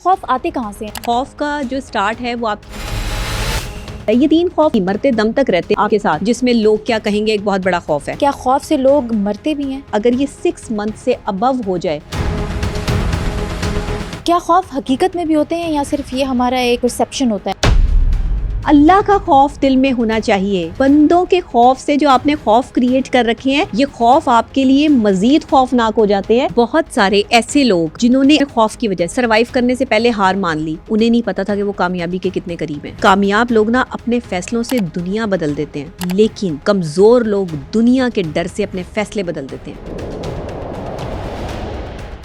خوف آتے کہاں سے ہیں؟ خوف کا جو سٹارٹ ہے وہ آپ یہ 3 خوف مرتے دم تک رہتے ہیں آپ کے ساتھ، جس میں لوگ کیا کہیں گے ایک بہت بڑا خوف ہے. کیا خوف سے لوگ مرتے بھی ہیں؟ اگر یہ 6 منتھ سے ابو ہو جائے. کیا خوف حقیقت میں بھی ہوتے ہیں یا صرف یہ ہمارا ایک پرسیپشن ہوتا ہے؟ اللہ کا خوف دل میں ہونا چاہیے. بندوں کے خوف سے جو آپ نے خوف کریٹ کر رکھے ہیں، یہ خوف آپ کے لیے مزید خوفناک ہو جاتے ہیں. بہت سارے ایسے لوگ جنہوں نے خوف کی وجہ سروائیو کرنے سے پہلے ہار مان لی، انہیں نہیں پتا تھا کہ وہ کامیابی کے کتنے قریب ہیں. کامیاب لوگ نا اپنے فیصلوں سے دنیا بدل دیتے ہیں، لیکن کمزور لوگ دنیا کے ڈر سے اپنے فیصلے بدل دیتے ہیں.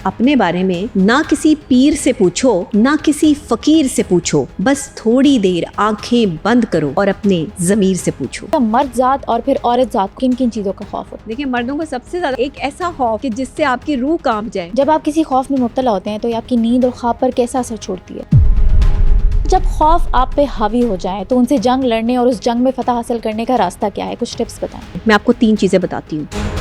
اپنے بارے میں نہ کسی پیر سے پوچھو، نہ کسی فقیر سے پوچھو، بس تھوڑی دیر آنکھیں بند کرو اور اپنے ضمیر سے پوچھو. مرد ذات اور پھر عورت ذات کن کن چیزوں کا خوف ہوتا ہے؟ دیکھیں، مردوں کو سب سے زیادہ ایک ایسا خوف کہ جس سے آپ کی روح کانپ جائے. جب آپ کسی خوف میں مبتلا ہوتے ہیں تو یہ آپ کی نیند اور خواب پر کیسا اثر چھوڑتی ہے؟ جب خوف آپ پہ حاوی ہو جائے تو ان سے جنگ لڑنے اور اس جنگ میں فتح حاصل کرنے کا راستہ کیا ہے؟ کچھ ٹپس بتائیں. میں آپ کو 3 چیزیں بتاتی ہوں.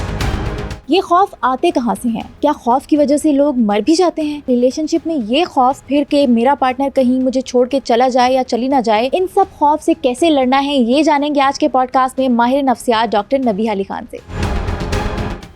یہ خوف آتے کہاں سے ہیں؟ کیا خوف کی وجہ سے لوگ مر بھی جاتے ہیں؟ ریلیشن شپ میں یہ خوف پھر کہ میرا پارٹنر کہیں مجھے چھوڑ کے چلا جائے یا چلی نہ جائے، ان سب خوف سے کیسے لڑنا ہے، یہ جانیں گے آج کے پوڈ کاسٹ میں ماہر نفسیات ڈاکٹر نبیہہ علی خان سے.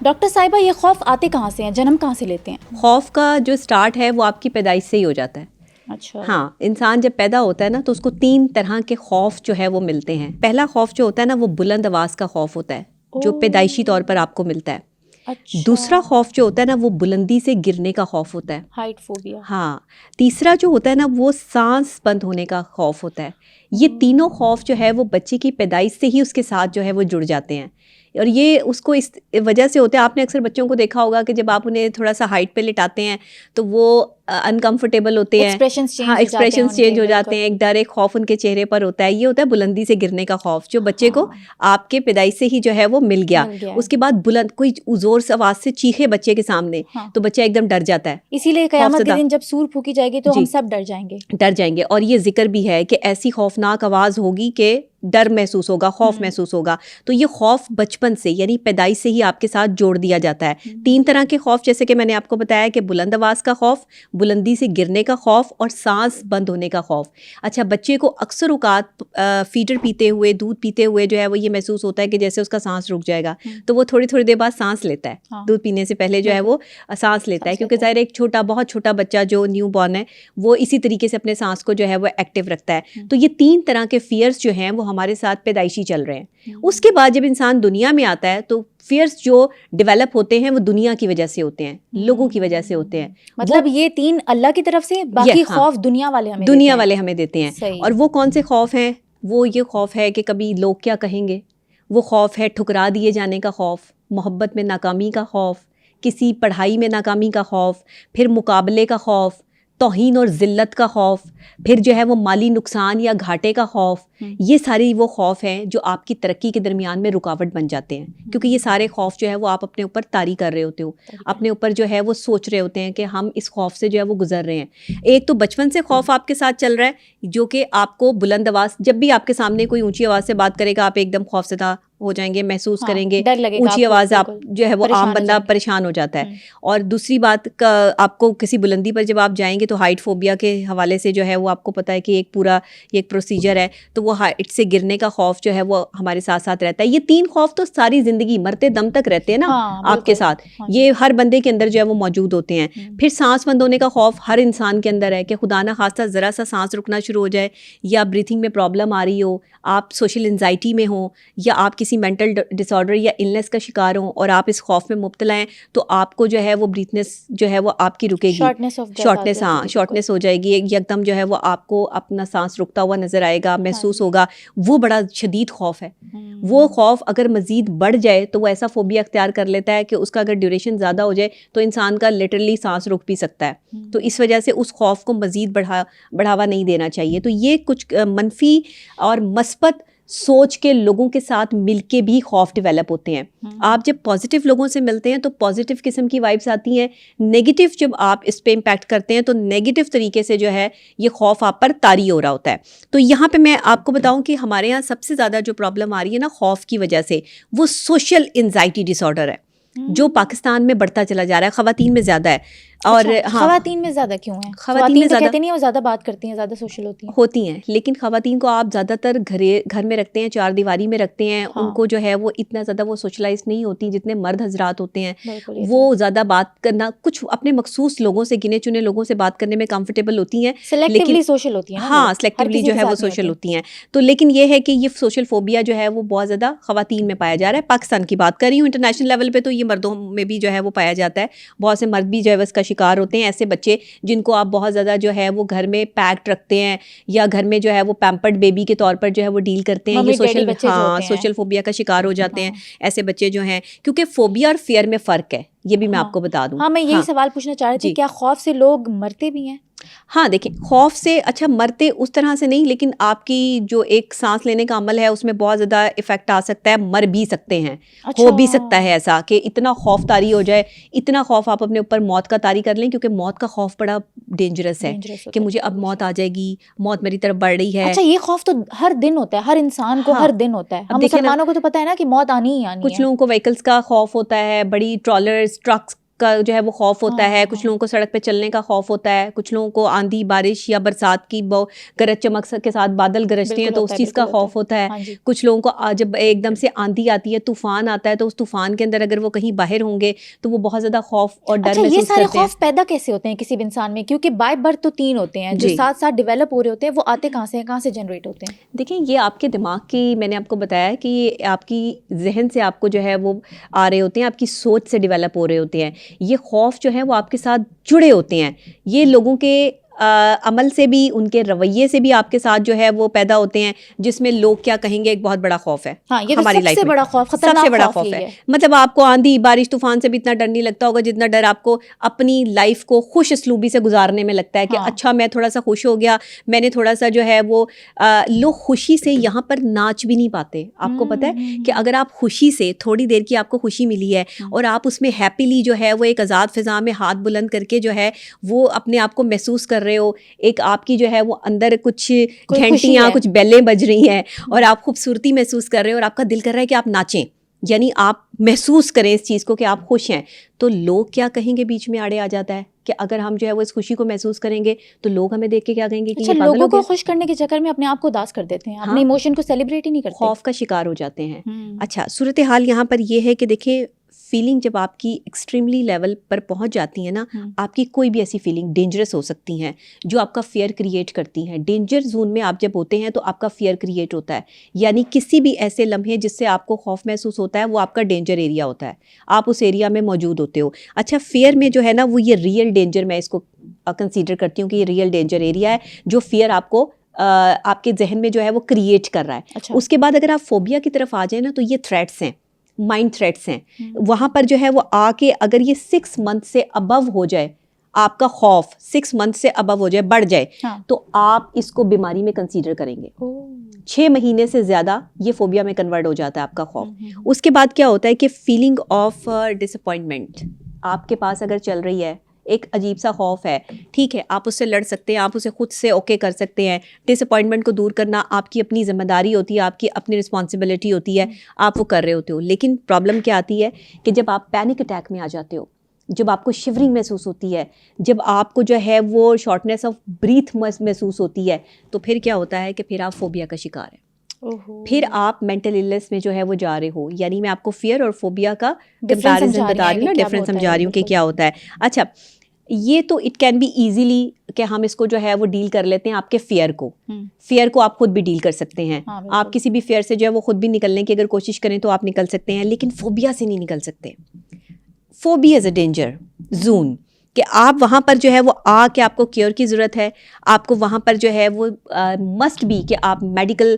ڈاکٹر صاحبہ، یہ خوف آتے کہاں سے ہیں؟ جنم کہاں سے لیتے ہیں؟ خوف کا جو سٹارٹ ہے وہ آپ کی پیدائش سے ہی ہو جاتا ہے. اچھا. ہاں، انسان جب پیدا ہوتا ہے نا تو اس کو 3 طرح کے خوف جو ہے وہ ملتے ہیں. پہلا خوف جو ہوتا ہے نا وہ بلند آواز کا خوف ہوتا ہے، جو پیدائشی طور پر آپ کو ملتا ہے. اچھا. دوسرا خوف جو ہوتا ہے نا وہ بلندی سے گرنے کا خوف ہوتا ہے، ہائٹ فوبیا. ہاں. تیسرا جو ہوتا ہے نا وہ سانس بند ہونے کا خوف ہوتا ہے. یہ تینوں خوف جو ہے وہ بچے کی پیدائش سے ہی اس کے ساتھ جو ہے وہ جڑ جاتے ہیں، اور یہ اس کو اس وجہ سے ہوتا ہے. آپ نے اکثر بچوں کو دیکھا ہوگا کہ جب آپ انہیں تھوڑا سا ہائٹ پہ لٹاتے ہیں تو وہ انکمفرٹیبل ہوتے ہیں، ہاں، ایکسپریشنز چینج ہو جاتے ہیں، ایک ڈر ایک خوف ان کے چہرے پر ہوتا ہے. یہ ہوتا ہے بلندی سے گرنے کا خوف، جو بچے کو آپ کے پیدائش سے ہی جو ہے وہ مل گیا. اس کے بعد بلند کوئی زور سے آواز سے چیخے بچے کے سامنے تو بچہ ایک دم ڈر جاتا ہے. اسی لیے قیامت کے دن جب سور پھونکی جائے گی تو ہم سب ڈر جائیں گے. اور یہ ذکر بھی ہے کہ ایسی خوفناک آواز ہوگی کہ ڈر محسوس ہوگا، خوف محسوس ہوگا. تو یہ خوف بچپن سے یعنی پیدائش سے ہی آپ کے ساتھ جوڑ دیا جاتا ہے. 3 طرح کے خوف، جیسے کہ میں نے آپ کو بتایا کہ بلند آواز کا خوف، بلندی سے گرنے کا خوف اور سانس بند ہونے کا خوف. اچھا، بچے کو اکثر اوقات فیڈر پیتے ہوئے، دودھ پیتے ہوئے جو ہے وہ یہ محسوس ہوتا ہے کہ جیسے اس کا سانس رک جائے گا، تو وہ تھوڑی تھوڑی دیر بعد سانس لیتا ہے. دودھ پینے سے پہلے جو ہے وہ سانس لیتا ہے، کیونکہ ظاہر ایک بہت چھوٹا بچہ جو نیو بورن ہے وہ اسی طریقے سے اپنے سانس کو جو ہے وہ ایکٹیو رکھتا ہے. تو یہ 3 طرح کے فیئرس جو ہیں وہ ہمارے ساتھ پیدائشی چل رہے ہیں. اس کے بعد جب انسان دنیا میں آتا ہے تو فیئرس جو ڈیولپ ہوتے ہیں وہ دنیا کی وجہ سے ہوتے ہیں، لوگوں کی وجہ سے ہوتے ہیں. مطلب یہ 3 اللہ کی طرف سے، باقی خوف دنیا والے ہمیں دیتے ہیں. اور وہ کون سے خوف ہیں؟ وہ یہ خوف ہے کہ کبھی لوگ کیا کہیں گے، وہ خوف ہے ٹھکرا دیے جانے کا خوف، محبت میں ناکامی کا خوف، کسی پڑھائی میں ناکامی کا خوف، پھر مقابلے کا خوف، توہین اور ذلت کا خوف، پھر جو ہے وہ مالی نقصان یا گھاٹے کا خوف. یہ ساری وہ خوف ہیں جو آپ کی ترقی کے درمیان میں رکاوٹ بن جاتے ہیں، کیونکہ یہ سارے خوف جو ہے وہ آپ اپنے اوپر طاری کر رہے ہوتے ہو، اپنے اوپر جو ہے وہ سوچ رہے ہوتے ہیں کہ ہم اس خوف سے جو ہے وہ گزر رہے ہیں. ایک تو بچپن سے خوف آپ کے ساتھ چل رہا ہے، جو کہ آپ کو بلند آواز، جب بھی آپ کے سامنے کوئی اونچی آواز سے بات کرے گا آپ ایک دم خوف زدہ ہو جائیں گے، محسوس کریں گے، اونچی آواز آپ جو ہے وہ عام بندہ پریشان ہو جاتا ہے. اور دوسری بات، آپ کو کسی بلندی پر جب آپ جائیں گے تو ہائٹ فوبیا کے حوالے سے جو ہے وہ آپ کو پتہ ہے کہ ایک پورا ایک پروسیجر ہے، تو وہ ہائٹ سے گرنے کا خوف جو ہے وہ ہمارے ساتھ ساتھ رہتا ہے. یہ 3 خوف تو ساری زندگی مرتے دم تک رہتے ہیں نا آپ کے ساتھ، یہ ہر بندے کے اندر جو ہے وہ موجود ہوتے ہیں. پھر سانس بند ہونے کا خوف ہر انسان کے اندر ہے کہ خدا نہ خواستہ ذرا سا سانس رکنا شروع ہو جائے، یا بریتھنگ میں پرابلم آ رہی ہو، آپ سوشل انزائٹی میں ہوں، یا آپ کسی مینٹل ڈس آرڈر یا النس کا شکار ہوں اور آپ اس خوف میں مبتلا ہیں، تو آپ کو جو ہے وہ بریتھنس جو ہے وہ آپ کی رکے گی، شارٹنس ہو جائے گی، یکدم جو ہے وہ آپ کو اپنا سانس رکتا ہوا نظر آئے گا، محسوس ہوگا. وہ بڑا شدید خوف ہے. وہ خوف اگر مزید بڑھ جائے تو وہ ایسا فوبیا اختیار کر لیتا ہے کہ اس کا اگر ڈیوریشن زیادہ ہو جائے تو انسان کا لٹرلی سانس رک بھی سکتا ہے. تو اس وجہ سے اس خوف کو مزید بڑھاوا نہیں دینا چاہیے. تو یہ کچھ منفی اور مثبت سوچ کے لوگوں کے ساتھ مل کے بھی خوف ڈیولپ ہوتے ہیں. آپ جب پازیٹیو لوگوں سے ملتے ہیں تو پازیٹیو قسم کی وائبس آتی ہیں، نیگیٹو جب آپ اس پہ امپیکٹ کرتے ہیں تو نیگیٹو طریقے سے جو ہے یہ خوف آپ پر طاری ہو رہا ہوتا ہے. تو یہاں پہ میں آپ کو بتاؤں کہ ہمارے یہاں سب سے زیادہ جو پرابلم آ رہی ہے نا خوف کی وجہ سے، وہ سوشل انزائٹی ڈس آرڈر ہے، جو پاکستان میں بڑھتا چلا جا رہا ہے، خواتین میں زیادہ ہے. اور ہاں خواتین میں زیادہ کیوں ہیں؟ خواتین میں زیادہ کہتے نہیں وہ زیادہ بات کرتی ہیں، زیادہ سوشل ہوتی ہیں، لیکن خواتین کو آپ زیادہ تر گھر میں رکھتے ہیں، چار دیواری میں رکھتے ہیں، ان کو جو ہے وہ اتنا زیادہ وہ سوشلائز نہیں ہوتی جتنے مرد حضرات ہوتے ہیں. وہ زیادہ بات کرنا، کچھ اپنے مخصوص لوگوں سے، گنے چنے لوگوں سے بات کرنے میں کمفرٹیبل ہوتی ہیں، لیکن سوشل ہوتی ہیں. ہاں سلیکٹیولی جو ہے وہ سوشل ہوتی ہیں. تو لیکن یہ ہے کہ یہ سوشل فوبیا جو ہے وہ بہت زیادہ خواتین میں پایا جا رہا ہے. پاکستان کی بات کر رہی ہوں، انٹرنیشنل لیول پہ تو یہ مردوں میں بھی جو ہے وہ پایا جاتا ہے. بہت سے مرد بھی جو ہے اس کا شکار ہوتے ہیں. ایسے بچے جن کو آپ بہت زیادہ جو ہے وہ گھر میں پیکڈ رکھتے ہیں یا گھر میں جو ہے وہ پیمپرڈ بیبی کے طور پر جو ہے وہ ڈیل کرتے ہیں، یہ سوشل فوبیا کا شکار ہو جاتے ہیں ایسے بچے جو ہیں. کیونکہ فوبیا اور فیئر میں فرق ہے، یہ بھی میں آپ کو بتا دوں. ہاں میں یہی سوال پوچھنا چاہ رہی تھی، کیا خوف سے لوگ مرتے بھی ہیں؟ ہاں دیکھیں، خوف سے اچھا مرتے اس طرح سے نہیں، لیکن آپ کی جو ایک سانس لینے کا عمل ہے اس میں بہت زیادہ افیکٹ آ سکتا ہے، مر بھی سکتے ہیں. ہو بھی سکتا ہے ایسا کہ اتنا خوف طاری ہو جائے، اتنا خوف آپ اپنے اوپر موت کا طاری کر لیں، کیونکہ موت کا خوف بڑا ڈینجرس ہے کہ مجھے اب موت آ جائے گی، موت میری طرف بڑھ رہی ہے. اچھا یہ خوف تو ہر دن ہوتا ہے، ہر انسان کو ہر دن ہوتا ہے. ہم مسلمانوں کو تو پتہ ہے نا کہ موت آنی ہی آنی ہے. کچھ لوگوں کو وہیکلس کا خوف ہوتا ہے، بڑی ٹرالرز، ٹرکس کا جو ہے وہ خوف ہوتا ہے. کچھ لوگوں کو سڑک پہ چلنے کا خوف ہوتا ہے. کچھ لوگوں کو آندھی بارش یا برسات کی گرج چمک کے ساتھ بادل گرجتے ہیں تو اس چیز کا خوف ہوتا ہے. کچھ لوگوں کو جب ایک دم سے آندھی آتی ہے، طوفان آتا ہے، تو اس طوفان کے اندر اگر وہ کہیں باہر ہوں گے تو وہ بہت زیادہ خوف اور ڈر محسوس کرتے ہیں. یہ سارے خوف پیدا کیسے ہوتے ہیں کسی بھی انسان میں؟ کیونکہ بائی برتھ تو 3 ہوتے ہیں جو ساتھ ساتھ ڈیولپ ہو رہے ہوتے ہیں، وہ آتے کہاں سے ہیں، کہاں سے جنریٹ ہوتے ہیں؟ دیکھیں یہ آپ کے دماغ کی، میں نے آپ کو بتایا کہ یہ آپ کی ذہن سے آپ کو جو ہے وہ آ رہے ہوتے ہیں، آپ کی سوچ سے ڈیولپ ہو رہے ہوتے ہیں. یہ خوف جو ہے وہ آپ کے ساتھ جڑے ہوتے ہیں. یہ لوگوں کے عمل سے بھی، ان کے رویے سے بھی آپ کے ساتھ جو ہے وہ پیدا ہوتے ہیں، جس میں لوگ کیا کہیں گے ایک بہت بڑا خوف ہے ہماری لائف میں. سب سے بڑا خوف ہے. مطلب آپ کو آندھی بارش طوفان سے بھی اتنا ڈر نہیں لگتا ہوگا جتنا ڈر آپ کو اپنی لائف کو خوش اسلوبی سے گزارنے میں لگتا ہے کہ اچھا میں تھوڑا سا خوش ہو گیا، میں نے تھوڑا سا جو ہے وہ لوگ خوشی سے یہاں پر ناچ بھی نہیں پاتے. آپ کو پتہ ہے کہ اگر آپ خوشی سے تھوڑی دیر کی آپ کو خوشی ملی ہے اور آپ اس میں ہیپیلی جو ہے وہ ایک آزاد فضا میں ہاتھ بلند کر کے جو ہے وہ اپنے آپ کو محسوس کر رہے ہو، ایک آپ کی جو ہے وہ اندر کچھ گھنٹیاں، کچھ بیلیں بج رہی ہیں اور آپ خوبصورتی محسوس کر رہے ہو اور آپ کا دل کر رہا ہے کہ آپ ناچیں، یعنی آپ محسوس کریں اس چیز کو کہ آپ خوش ہیں، تو لوگ کیا کہیں گے بیچ میں آڑے آ جاتا ہے کہ اگر ہم جو ہے وہ اس خوشی کو محسوس کریں گے تو لوگ ہمیں دیکھ کے کیا کہیں گے کہ یہ پاگل ہو گیا. لوگوں کو خوش کرنے کے چکر میں اپنے آپ کو اداس کر دیتے ہیں، اپنے ایموشن کو سیلیبریٹ ہی نہیں کرتے، خوف کا شکار ہو جاتے ہیں. اچھا صورتحال یہاں پر یہ ہے کہ دیکھیں فیلنگ جب آپ کی ایکسٹریملی لیول پر پہنچ جاتی ہیں نا، آپ کی کوئی بھی ایسی فیلنگ ڈینجرس ہو سکتی ہیں جو آپ کا فیئر کریٹ کرتی ہیں. ڈینجر زون میں آپ جب ہوتے ہیں تو آپ کا فیئر کریٹ ہوتا ہے، یعنی کسی بھی ایسے لمحے جس سے آپ کو خوف محسوس ہوتا ہے وہ آپ کا ڈینجر ایریا ہوتا ہے، آپ اس ایریا میں موجود ہوتے ہو. اچھا فیئر میں جو ہے نا وہ یہ ریئل ڈینجر، میں اس کو کنسیڈر کرتی ہوں کہ یہ ریئل ڈینجر ایریا ہے جو فیئر آپ کو آپ کے ذہن میں جو ہے وہ کریٹ کر رہا ہے. اس کے بعد اگر آپ فوبیا کی طرف آ جائیں نا تو یہ تھریٹس ہیں، مائنڈ تھریٹس ہیں. وہاں پر جو ہے وہ آ کے اگر یہ 6 منتھ سے ابو ہو جائے، آپ کا خوف 6 منتھ سے ابو ہو جائے، بڑھ جائے، تو آپ اس کو بیماری میں کنسیڈر کریں گے. 6 مہینے سے زیادہ یہ فوبیا میں کنورٹ ہو جاتا ہے آپ کا خوف. اس کے بعد کیا ہوتا ہے کہ فیلنگ آف ڈس اپوائنٹمنٹ آپ کے پاس اگر چل رہی ہے، ایک عجیب سا خوف ہے، ٹھیک ہے آپ اس سے لڑ سکتے ہیں، آپ اسے خود سے اوکے کر سکتے ہیں. ڈس اپوائنٹمنٹ کو دور کرنا آپ کی اپنی ذمہ داری ہوتی ہے، آپ کی اپنی رسپانسبلٹی ہوتی ہے، آپ وہ کر رہے ہوتے ہو. لیکن پرابلم کیا آتی ہے کہ جب آپ پینک اٹیک میں آ جاتے ہو، جب آپ کو شیورنگ محسوس ہوتی ہے، جب آپ کو جو ہے وہ شارٹنیس آف بریتھ محسوس ہوتی ہے، تو پھر کیا ہوتا ہے کہ پھر آپ فوبیا کا شکار ہیں. پھر آپ مینٹل النس میں جو ہے وہ جا رہے ہو. یعنی میں آپ کو فیئر اور فوبیا کا کمپیریزن بتا رہی ہوں نا، ڈفرینس سمجھا رہی ہوں کہ کیا ہوتا ہے. اچھا یہ تو اٹ کین بی ایزیلی کہ ہم اس کو جو ہے وہ ڈیل کر لیتے ہیں. آپ کے فیئر کو آپ خود بھی ڈیل کر سکتے ہیں. آپ کسی بھی فیئر سے جو ہے وہ خود بھی نکلنے کی اگر کوشش کریں تو آپ نکل سکتے ہیں، لیکن فوبیا سے نہیں نکل سکتے. Phobia is a danger zone کہ آپ وہاں پر جو ہے وہ آ کے آپ کو کیئر کی ضرورت ہے. آپ کو وہاں پر جو ہے وہ مسٹ بھی کہ آپ میڈیکل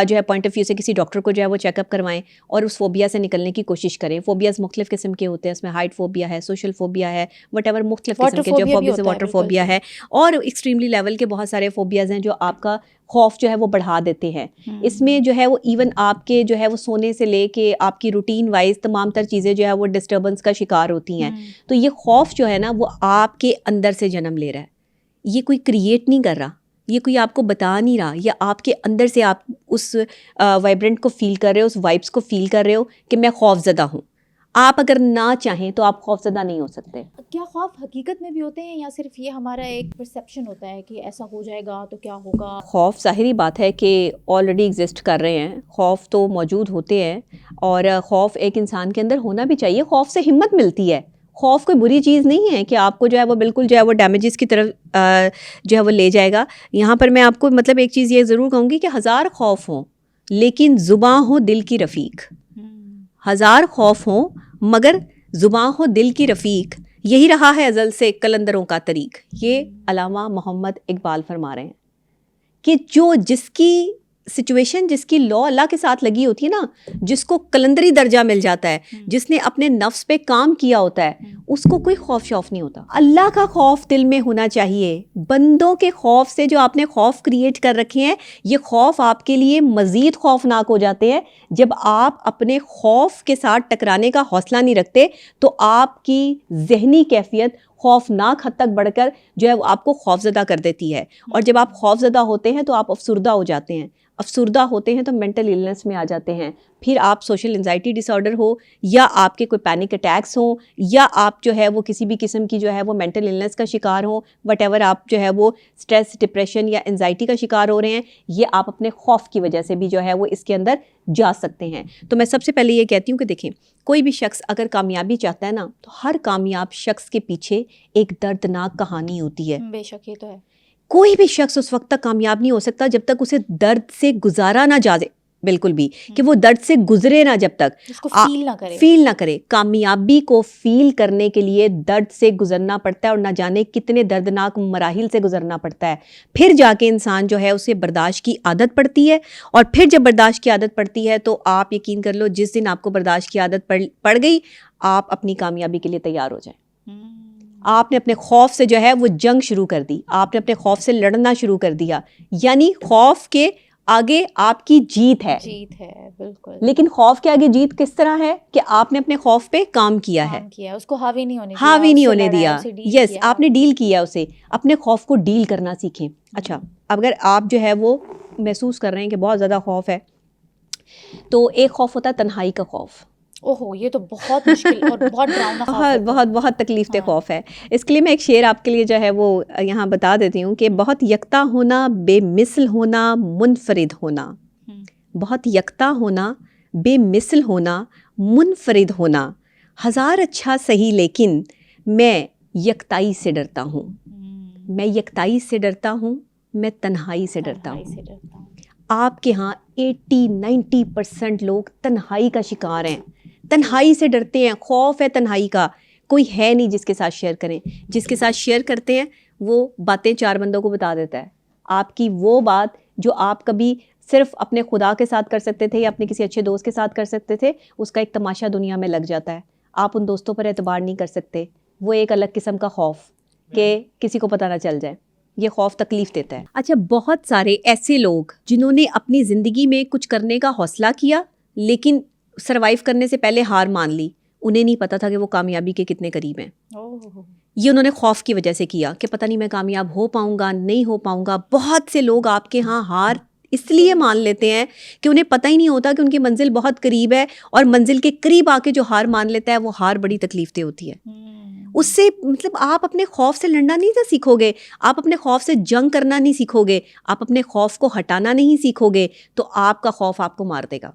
جو ہے پوائنٹ آف ویو سے کسی ڈاکٹر کو جو ہے وہ چیک اپ کروائیں اور اس فوبیا سے نکلنے کی کوشش کریں. فوبیاز مختلف قسم کے ہوتے ہیں، اس میں ہائٹ فوبیا ہے، سوشل فوبیا ہے، وٹ ایور مختلف قسم کے جو فوبیاز، واٹر فوبیا ہے، اور ایکسٹریملی لیول کے بہت سارے فوبیاز ہیں جو آپ کا خوف جو ہے وہ بڑھا دیتے ہیں. اس میں جو ہے وہ ایون آپ کے جو ہے وہ سونے سے لے کے آپ کی روٹین وائز تمام تر چیزیں جو ہے وہ ڈسٹربنس کا شکار ہوتی ہیں. تو یہ خوف جو ہے نا وہ آپ کے اندر سے جنم لے رہا ہے، یہ کوئی کریٹ نہیں کر رہا، یہ کوئی آپ کو بتا نہیں رہا، یا آپ کے اندر سے آپ اس وائبرنٹ کو فیل کر رہے ہو، اس وائبس کو فیل کر رہے ہو کہ میں خوف زدہ ہوں. آپ اگر نہ چاہیں تو آپ خوف زدہ نہیں ہو سکتے. کیا خوف حقیقت میں بھی ہوتے ہیں یا صرف یہ ہمارا ایک پرسیپشن ہوتا ہے کہ ایسا ہو جائے گا تو کیا ہوگا؟ خوف ظاہری بات ہے کہ آلریڈی ایگزسٹ کر رہے ہیں، خوف تو موجود ہوتے ہیں، اور خوف ایک انسان کے اندر ہونا بھی چاہیے. خوف سے ہمت ملتی ہے. خوف کوئی بری چیز نہیں ہے کہ آپ کو جو ہے وہ بالکل جو ہے وہ ڈیمیجز کی طرف جو ہے وہ لے جائے گا. یہاں پر میں آپ کو مطلب ایک چیز یہ ضرور کہوں گی کہ 1000 خوف ہوں لیکن زباں ہو دل کی رفیق. 1000 خوف ہوں مگر زباں ہو دل کی رفیق، یہی رہا ہے ازل سے قلندروں کا طریق. یہ علامہ محمد اقبال فرما رہے ہیں کہ جو جس کی سچویشن، جس کی لا اللہ کے ساتھ لگی ہوتی ہے نا، جس کو قلندری درجہ مل جاتا ہے، جس نے اپنے نفس پہ کام کیا ہوتا ہے، اس کو کوئی خوف شوف نہیں ہوتا. اللہ کا خوف دل میں ہونا چاہیے. بندوں کے خوف سے جو آپ نے خوف کریٹ کر رکھے ہیں، یہ خوف آپ کے لیے مزید خوفناک ہو جاتے ہیں. جب آپ اپنے خوف کے ساتھ ٹکرانے کا حوصلہ نہیں رکھتے تو آپ کی ذہنی کیفیت خوفناک حد تک بڑھ کر جو ہے وہ آپ کو خوفزدہ کر دیتی ہے. اور جب آپ خوفزدہ ہوتے ہیں تو آپ افسردہ ہو جاتے ہیں. افسردہ ہوتے ہیں تو مینٹل ایلنس میں آ جاتے ہیں. پھر آپ سوشل انزائٹی ڈس آرڈر ہو، یا آپ کے کوئی پینک اٹیکس ہوں، یا آپ جو ہے وہ کسی بھی قسم کی جو ہے وہ مینٹل ایلنس کا شکار ہوں، وٹ ایور آپ جو ہے وہ اسٹریس، ڈپریشن یا انزائٹی کا شکار ہو رہے ہیں، یہ آپ اپنے خوف کی وجہ سے بھی جو ہے وہ اس کے اندر جا سکتے ہیں. تو میں سب سے پہلے یہ کہتی ہوں کہ دیکھیں، کوئی بھی شخص اگر کامیابی چاہتا ہے نا، تو ہر کامیاب شخص کے پیچھے ایک دردناک کہانی ہوتی ہے. بے شک یہ تو ہے. کوئی بھی شخص اس وقت تک کامیاب نہیں ہو سکتا جب تک اسے درد سے گزارا نہ جائے، بالکل بھی، کہ وہ درد سے گزرے نہ، جب تک اس کو فیل نہ کرے. کامیابی کو فیل کرنے کے لیے درد سے گزرنا پڑتا ہے، اور نہ جانے کتنے دردناک مراحل سے گزرنا پڑتا ہے. پھر جا کے انسان جو ہے اسے برداشت کی عادت پڑتی ہے، اور پھر جب برداشت کی عادت پڑتی ہے تو آپ یقین کر لو، جس دن آپ کو برداشت کی عادت پڑ گئی، آپ اپنی کامیابی کے لیے تیار ہو جائیں. آپ نے اپنے خوف سے جو ہے وہ جنگ شروع کر دی، آپ نے اپنے خوف سے لڑنا شروع کر دیا. یعنی خوف کے آگے آپ کی جیت ہے. بالکل. لیکن خوف کے آگے جیت کس طرح ہے کہ آپ نے اپنے خوف پہ کام کیا ہے، اس کو حاوی نہیں ہونے دیا. یس، آپ نے ڈیل کیا اسے. اپنے خوف کو ڈیل کرنا سیکھیں. اچھا، اگر آپ جو ہے وہ محسوس کر رہے ہیں کہ بہت زیادہ خوف ہے، تو ایک خوف ہوتا ہے تنہائی کا خوف. اوہو، یہ تو بہت مشکل اور بہت ڈراؤنا خوف ہے. بہت تکلیف دہ خوف ہے. اس کے لیے میں ایک شعر آپ کے لیے جو ہے وہ یہاں بتا دیتی ہوں کہ بہت یکتا ہونا، بے مثل ہونا، منفرد ہونا. بہت یکتا ہونا، بے مثل ہونا، منفرد ہونا. 1000 اچھا صحیح لیکن میں یکتائی سے ڈرتا ہوں. میں یکتائی سے ڈرتا ہوں، میں تنہائی سے ڈرتا ہوں. آپ کے ہاں 80-90% لوگ تنہائی کا شکار ہیں، تنہائی سے ڈرتے ہیں. خوف ہے تنہائی کا. کوئی ہے نہیں جس کے ساتھ شیئر کریں. جس کے ساتھ شیئر کرتے ہیں وہ باتیں 4 بندوں کو بتا دیتا ہے. آپ کی وہ بات جو آپ کبھی صرف اپنے خدا کے ساتھ کر سکتے تھے یا اپنے کسی اچھے دوست کے ساتھ کر سکتے تھے، اس کا ایک تماشا دنیا میں لگ جاتا ہے. آپ ان دوستوں پر اعتبار نہیں کر سکتے. وہ ایک الگ قسم کا خوف کہ کسی کو پتہ نہ چل جائے. یہ خوف تکلیف دیتا ہے. اچھا، بہت سارے ایسے لوگ جنہوں نے اپنی زندگی میں کچھ کرنے کا حوصلہ کیا لیکن سروائیو کرنے سے پہلے ہار مان لی. انہیں نہیں پتا تھا کہ وہ کامیابی کے کتنے قریب ہیں. یہ انہوں نے خوف کی وجہ سے کیا کہ پتہ نہیں میں کامیاب ہو پاؤں گا، نہیں ہو پاؤں گا. بہت سے لوگ آپ کے ہاں ہار اس لیے مان لیتے ہیں کہ انہیں پتہ ہی نہیں ہوتا کہ ان کی منزل بہت قریب ہے، اور منزل کے قریب آ کے جو ہار مان لیتا ہے وہ ہار بڑی تکلیف دہ ہوتی ہے. اس سے مطلب آپ اپنے خوف سے لڑنا نہیں سیکھو گے، آپ اپنے خوف سے جنگ کرنا نہیں سیکھو گے، آپ اپنے خوف کو ہٹانا نہیں سیکھو گے، تو آپ کا خوف آپ کو مار دے گا.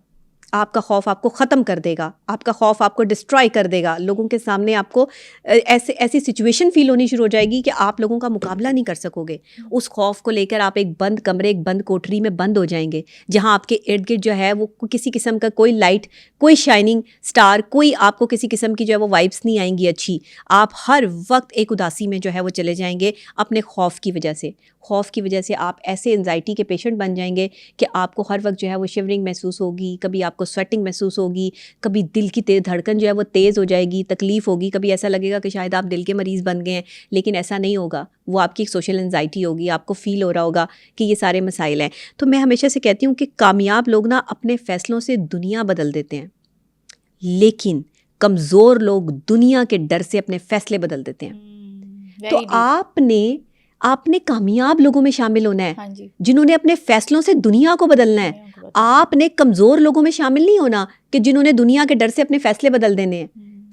آپ کا خوف آپ کو ختم کر دے گا. آپ کا خوف آپ کو ڈسٹرائی کر دے گا. لوگوں کے سامنے آپ کو ایسی سچویشن فیل ہونی شروع ہو جائے گی کہ آپ لوگوں کا مقابلہ نہیں کر سکو گے. اس خوف کو لے کر آپ ایک بند کمرے، ایک بند کوٹری میں بند ہو جائیں گے، جہاں آپ کے ارد گرد جو ہے وہ کسی قسم کا کوئی لائٹ، کوئی شائننگ اسٹار، کوئی آپ کو کسی قسم کی جو ہے وہ وائبس نہیں آئیں گی اچھی. آپ ہر وقت ایک اداسی میں جو ہے وہ چلے جائیں گے اپنے خوف کی وجہ سے. خوف کی وجہ سے آپ ایسے انزائٹی کے پیشنٹ بن جائیں گے کہ آپ کو ہر وقت جو ہے وہ شیورنگ محسوس ہوگی، کبھی آپ کو سویٹنگ محسوس ہوگی، کبھی دل کی دھڑکن جو ہے وہ تیز ہو جائے گی، تکلیف ہوگی، کبھی ایسا لگے گا کہ شاید آپ دل کے مریض بن گئے ہیں، لیکن ایسا نہیں ہوگا. وہ آپ کی ایک سوشل انزائٹی ہوگی. آپ کو فیل ہو رہا ہوگا کہ یہ سارے مسائل ہیں. تو میں ہمیشہ سے کہتی ہوں کہ کامیاب لوگ نا اپنے فیصلوں سے دنیا بدل دیتے ہیں، لیکن کمزور لوگ دنیا کے ڈر سے اپنے فیصلے بدل دیتے ہیں. تو آپ نے کامیاب لوگوں میں شامل ہونا ہے جنہوں نے اپنے فیصلوں سے دنیا کو بدلنا ہے. آپ نے کمزور لوگوں میں شامل نہیں ہونا کہ جنہوں نے دنیا کے ڈر سے اپنے فیصلے بدل دینے ہیں.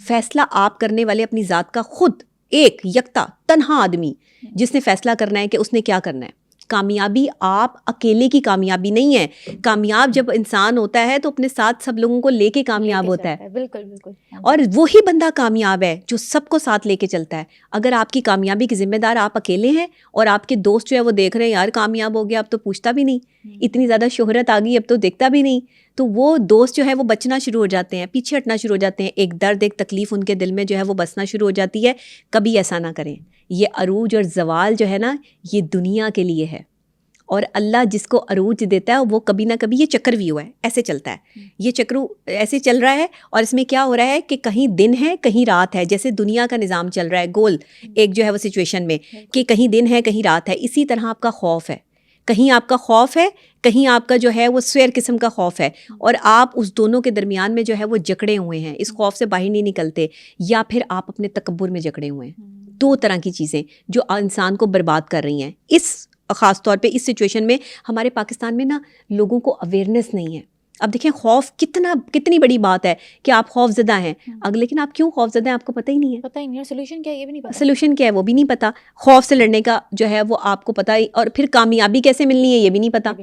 فیصلہ آپ کرنے والے اپنی ذات کا خود ایک یکتا تنہا آدمی جس نے فیصلہ کرنا ہے کہ اس نے کیا کرنا ہے. کامیابی آپ اکیلے کی کامیابی نہیں ہے. کامیاب جب انسان ہوتا ہے تو اپنے ساتھ سب لوگوں کو لے کے کامیاب ہوتا ہے. بالکل بالکل. اور وہی بندہ کامیاب ہے جو سب کو ساتھ لے کے چلتا ہے. اگر آپ کی کامیابی کے ذمہ دار آپ اکیلے ہیں اور آپ کے دوست جو ہے وہ دیکھ رہے ہیں یار کامیاب ہو گیا اب تو پوچھتا بھی نہیں, اتنی زیادہ شہرت آ گئی اب تو دیکھتا بھی نہیں, تو وہ دوست جو ہے وہ بچنا شروع ہو جاتے ہیں, پیچھے ہٹنا شروع ہو جاتے ہیں. ایک درد ایک تکلیف ان کے دل میں جو ہے وہ بسنا شروع ہو جاتی ہے. کبھی ایسا نہ کریں. یہ عروج اور زوال جو ہے نا یہ دنیا کے لیے ہے, اور اللہ جس کو عروج دیتا ہے وہ کبھی نہ کبھی, یہ چکرویو ہے, ایسے چلتا ہے, یہ چکرو ایسے چل رہا ہے. اور اس میں کیا ہو رہا ہے کہ کہیں دن ہے کہیں رات ہے, جیسے دنیا کا نظام چل رہا ہے گول ایک جو ہے وہ سچویشن میں کہ کہیں دن ہے کہیں رات ہے. اسی طرح آپ کا خوف ہے, کہیں آپ کا خوف ہے کہیں آپ کا جو ہے وہ سویر قسم کا خوف ہے, اور آپ اس دونوں کے درمیان میں جو ہے وہ جکڑے ہوئے ہیں, اس خوف سے باہر نہیں نکلتے, یا پھر آپ اپنے تکبر میں جکڑے ہوئے ہیں. دو طرح کی چیزیں جو انسان کو برباد کر رہی ہیں. اس خاص طور پہ اس سچویشن میں ہمارے پاکستان میں نا لوگوں کو اویئرنیس نہیں ہے. اب دیکھیں خوف کتنی بڑی بات ہے کہ آپ خوف زدہ ہیں, لیکن آپ کیوں خوف زدہ ہیں آپ کو پتہ ہی نہیں ہے. پتہ ہی نہیں, اور سولوشن کیا ہے یہ بھی نہیں پتہ. سولوشن کیا ہے وہ بھی نہیں پتا. خوف سے لڑنے کا جو ہے وہ آپ کو پتہ ہی, اور پھر کامیابی کیسے ملنی ہے یہ بھی نہیں پتا.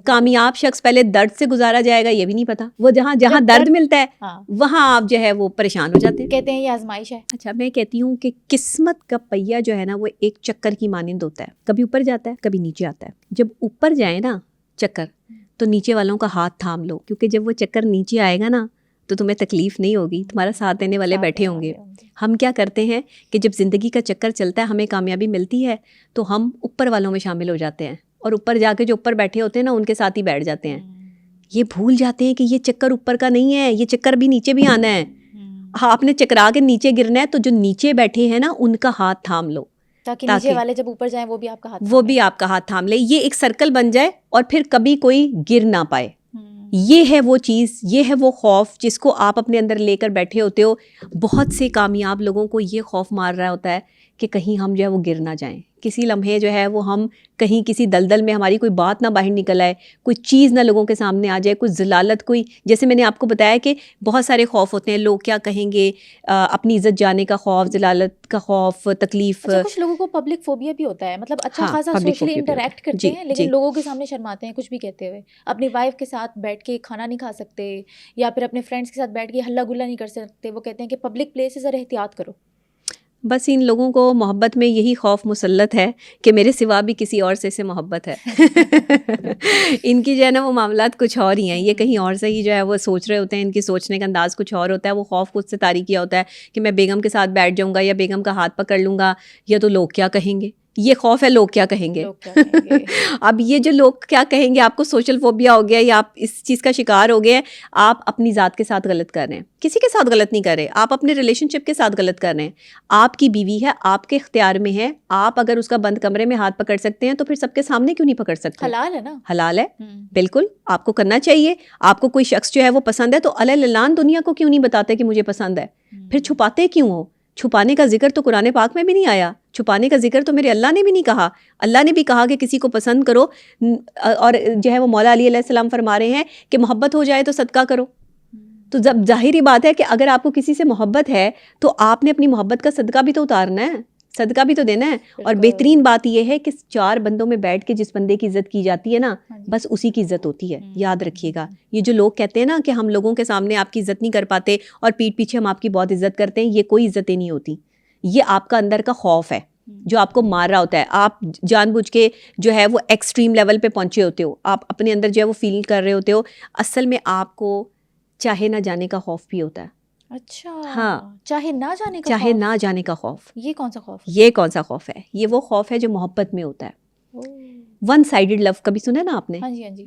کامیاب شخص پہلے درد سے گزارا جائے گا یہ بھی نہیں پتا. وہ جہاں درد ملتا ہے وہاں آپ جو ہے وہ پریشان ہو جاتے ہیں. کہتے ہیں یہ آزمائش ہے. اچھا میں کہتی ہوں کہ قسمت کا پہیہ جو ہے نا وہ ایک چکر کی مانند ہوتا ہے, کبھی اوپر جاتا ہے کبھی نیچے آتا ہے. جب اوپر جائے نا چکر تو نیچے والوں کا ہاتھ تھام لو, کیونکہ جب وہ چکر نیچے آئے گا نا تو تمہیں تکلیف نہیں ہوگی, تمہارا ساتھ دینے والے بیٹھے ہوں گے. ہم کیا کرتے ہیں کہ جب زندگی کا چکر چلتا ہے ہمیں کامیابی ملتی ہے تو ہم اوپر والوں میں شامل ہو جاتے ہیں, اور اوپر جا کے جو اوپر بیٹھے ہوتے ہیں نا ان کے ساتھ ہی بیٹھ جاتے ہیں. یہ بھول جاتے ہیں کہ یہ چکر اوپر کا نہیں ہے, یہ چکر بھی نیچے بھی آنا ہے. آپ نے چکرا کے نیچے گرنا ہے تو جو نیچے بیٹھے ہیں نا ان کا ہاتھ تھام لو, تاکہ نیچے والے جب اوپر جائیں وہ بھی آپ کا ہاتھ تھام لے. یہ ایک سرکل بن جائے اور پھر کبھی کوئی گر نہ پائے. یہ ہے وہ چیز, یہ ہے وہ خوف جس کو آپ اپنے اندر لے کر بیٹھے ہوتے ہو. بہت سے کامیاب لوگوں کو یہ خوف مار رہا ہوتا ہے کہ کہیں ہم جو ہے وہ گر نہ جائیں, کسی لمحے جو ہے وہ ہم کہیں کسی دلدل میں ہماری کوئی بات نہ باہر نکل آئے, کوئی چیز نہ لوگوں کے سامنے آ جائے, کوئی ذلالت, کوئی جیسے میں نے آپ کو بتایا کہ بہت سارے خوف ہوتے ہیں. لوگ کیا کہیں گے, اپنی عزت جانے کا خوف, ذلالت کا خوف, تکلیف. کچھ لوگوں کو پبلک فوبیا بھی ہوتا ہے, مطلب اچھا خاصا سوشلی انٹریکٹ کرتے ہیں لیکن لوگوں کے سامنے شرماتے ہیں کچھ بھی کہتے ہوئے. اپنی وائف کے ساتھ بیٹھ کے کھانا نہیں کھا سکتے, یا پھر اپنے فرینڈس کے ساتھ بیٹھ کے ہلا گلا نہیں کر سکتے. وہ کہتے ہیں کہ پبلک پلیس سے ذرا احتیاط کرو. بس ان لوگوں کو محبت میں یہی خوف مسلط ہے کہ میرے سوا بھی کسی اور سے محبت ہے. ان کی جو ہے نا وہ معاملات کچھ اور ہی ہیں, یہ کہیں اور سے ہی جو ہے وہ سوچ رہے ہوتے ہیں, ان کی سوچنے کا انداز کچھ اور ہوتا ہے. وہ خوف خود سے طاری کیا ہوتا ہے کہ میں بیگم کے ساتھ بیٹھ جاؤں گا یا بیگم کا ہاتھ پکڑ لوں گا یا تو لوگ کیا کہیں گے. یہ خوف ہے لوگ کیا کہیں گے. اب یہ جو لوگ کیا کہیں گے, آپ کو سوشل فوبیا ہو گیا یا آپ اس چیز کا شکار ہو گئے. آپ اپنی ذات کے ساتھ غلط کر رہے ہیں, کسی کے ساتھ غلط نہیں کر رہے, آپ اپنے ریلیشن شپ کے ساتھ غلط کر رہے ہیں. آپ کی بیوی ہے, آپ کے اختیار میں ہے, آپ اگر اس کا بند کمرے میں ہاتھ پکڑ سکتے ہیں تو پھر سب کے سامنے کیوں نہیں پکڑ سکتے. حلال ہے نا, حلال ہے بالکل, آپ کو کرنا چاہیے. آپ کو کوئی شخص جو ہے وہ پسند ہے تو علی اعلان دنیا کو کیوں نہیں بتاتے کہ مجھے پسند ہے. پھر چھپاتے کیوں ہو؟ چھپانے کا ذکر تو قرآن پاک میں بھی نہیں آیا, چھپانے کا ذکر تو میرے اللہ نے بھی نہیں کہا. اللہ نے بھی کہا کہ کسی کو پسند کرو, اور جو ہے وہ مولا علی علیہ السلام فرما رہے ہیں کہ محبت ہو جائے تو صدقہ کرو. تو جب ظاہری بات ہے کہ اگر آپ کو کسی سے محبت ہے تو آپ نے اپنی محبت کا صدقہ بھی تو اتارنا ہے, صدقہ بھی تو دینا ہے. اور بہترین بات یہ ہے کہ 4 بندوں میں بیٹھ کے جس بندے کی عزت کی جاتی ہے نا بس اسی کی عزت ہوتی ہے. یاد رکھیے گا, یہ جو لوگ کہتے ہیں نا کہ ہم لوگوں کے سامنے آپ کی عزت نہیں کر پاتے اور پیٹھ پیچھے ہم آپ کی بہت عزت کرتے ہیں, یہ کوئی عزتیں نہیں ہوتی. یہ آپ کا اندر کا خوف ہے جو آپ کو مار رہا ہوتا ہے. آپ جان بوجھ کے جو ہے وہ ایکسٹریم لیول پہ پہنچے ہوتے ہو, آپ اپنے اندر جو ہے وہ فیل کر رہے ہوتے ہو. اصل میں آپ کو چاہے نہ جانے کا خوف بھی ہوتا ہے. اچھا ہاں, چاہے نہ جانے کا خوف. یہ کون سا خوف ہے؟ یہ وہ خوف ہے جو محبت میں ہوتا ہے. ون سائیڈڈ لو کبھی سنا نا آپ نے؟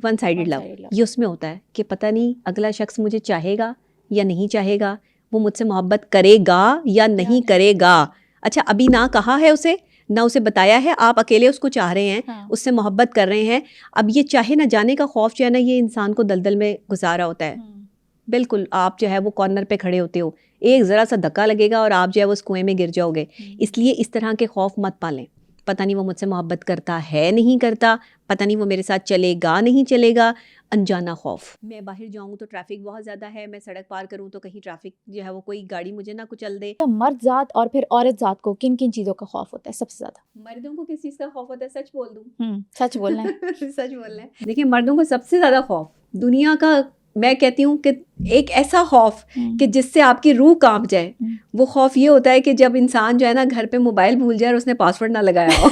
ون سائیڈڈ لو یہ اس میں ہوتا ہے کہ پتہ نہیں اگلا شخص مجھے چاہے گا یا نہیں چاہے گا, وہ مجھ سے محبت کرے گا یا نہیں کرے گا. اچھا ابھی نہ کہا ہے اسے, نہ اسے بتایا ہے, آپ اکیلے اس کو چاہ رہے ہیں, اس سے محبت کر رہے ہیں. اب یہ چاہے نہ جانے کا خوف جو ہے نا یہ انسان کو دلدل میں گزارا ہوتا ہے. بالکل آپ جو ہے وہ کارنر پہ کھڑے ہوتے ہو, ایک ذرا سا دھکا لگے گا اور آپ جو ہے وہ اس کنویں میں گر جاؤ گے. اس لیے اس طرح کے خوف مت پالیں. پتہ نہیں وہ مجھ سے محبت کرتا ہے نہیں کرتا, پتہ نہیں وہ میرے ساتھ چلے گا نہیں چلے گا. انجانا خوف. میں باہر جاؤں تو ٹریفک بہت زیادہ ہے, میں سڑک پار کروں تو کہیں ٹریفک جو ہے وہ کوئی گاڑی مجھے نہ کچل دے. مرد ذات اور پھر عورت ذات کو کن کن چیزوں کا خوف ہوتا ہے سب سے زیادہ؟ مردوں کو کس چیز کا خوف ہوتا ہے؟ سچ بول دوں؟ سچ بولنا ہے. سچ بولنا ہے. دیکھیں مردوں کو سب سے زیادہ خوف دنیا کا, میں کہتی ہوں کہ ایک ایسا خوف کہ جس سے آپ کی روح کانپ جائے, وہ خوف یہ ہوتا ہے کہ جب انسان جو ہے نا گھر پہ موبائل بھول جائے اور اس نے پاسورڈ نہ لگایا ہو.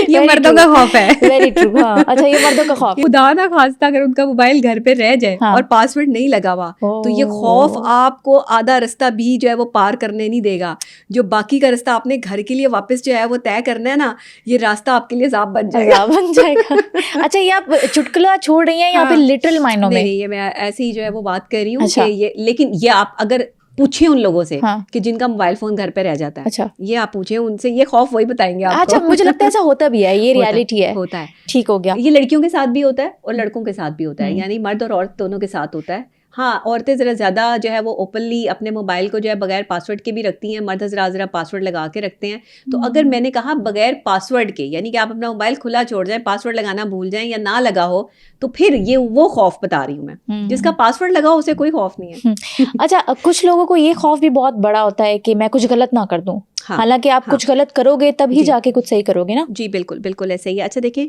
یہ مردوں کا خوف ہے. Very true. ہاں اچھا, یہ مردوں کا خوف. خدا نہ خواستہ اگر ان کا موبائل گھر پہ رہ جائے اور پاسورڈ نہیں لگا ہوا تو یہ خوف آپ کو آدھا رستہ بھی جو ہے وہ پار کرنے نہیں دے گا. جو باقی کا رستہ آپ نے گھر کے لیے واپس جو ہے وہ طے کرنا ہے نا, یہ راستہ آپ کے لیے عذاب بن جائے گا. اچھا, یہ آپ چٹکلا چھوڑ رہی ہیں یا پھر لٹرل معنوں میں؟ نہیں, یہ میں ایسے ہی جو ہے وہ بات کر رہی ہوں کہ یہ, لیکن یہ آپ اگر پوچھیں ان لوگوں سے کہ جن کا موبائل فون گھر پہ رہ جاتا ہے, یہ آپ پوچھیں ان سے, یہ خوف وہی بتائیں گے آپ کو. اچھا, مجھے لگتا ہے ایسا ہوتا بھی ہے, یہ ریالٹی ہے. ہوتا ہے. ٹھیک ہو گیا. یہ لڑکیوں کے ساتھ بھی ہوتا ہے اور لڑکوں کے ساتھ بھی ہوتا ہے, یعنی مرد اور عورت دونوں کے ساتھ ہوتا ہے. ہاں, عورتیں ذرا زیادہ جو ہے وہ اوپنلی اپنے موبائل کو جو ہے بغیر پاسورڈ کے بھی رکھتی ہیں, مرد ذرا پاسورڈ لگا کے رکھتے ہیں. تو اگر میں نے کہا بغیر پاسورڈ کے, یعنی کہ آپ اپنا موبائل کھلا چھوڑ جائیں, پاسورڈ لگانا بھول جائیں یا نہ لگا ہو, تو پھر یہ وہ خوف بتا رہی ہوں میں. جس کا پاسورڈ لگا ہو اسے کوئی خوف نہیں ہے. اچھا, کچھ لوگوں کو یہ خوف بھی بہت بڑا ہوتا ہے کہ میں کچھ غلط نہ کر دوں, حالانکہ آپ کچھ غلط کرو گے تب ہی جا کے کچھ صحیح کرو گے نا. جی بالکل بالکل ایسے ہی. اچھا دیکھیں,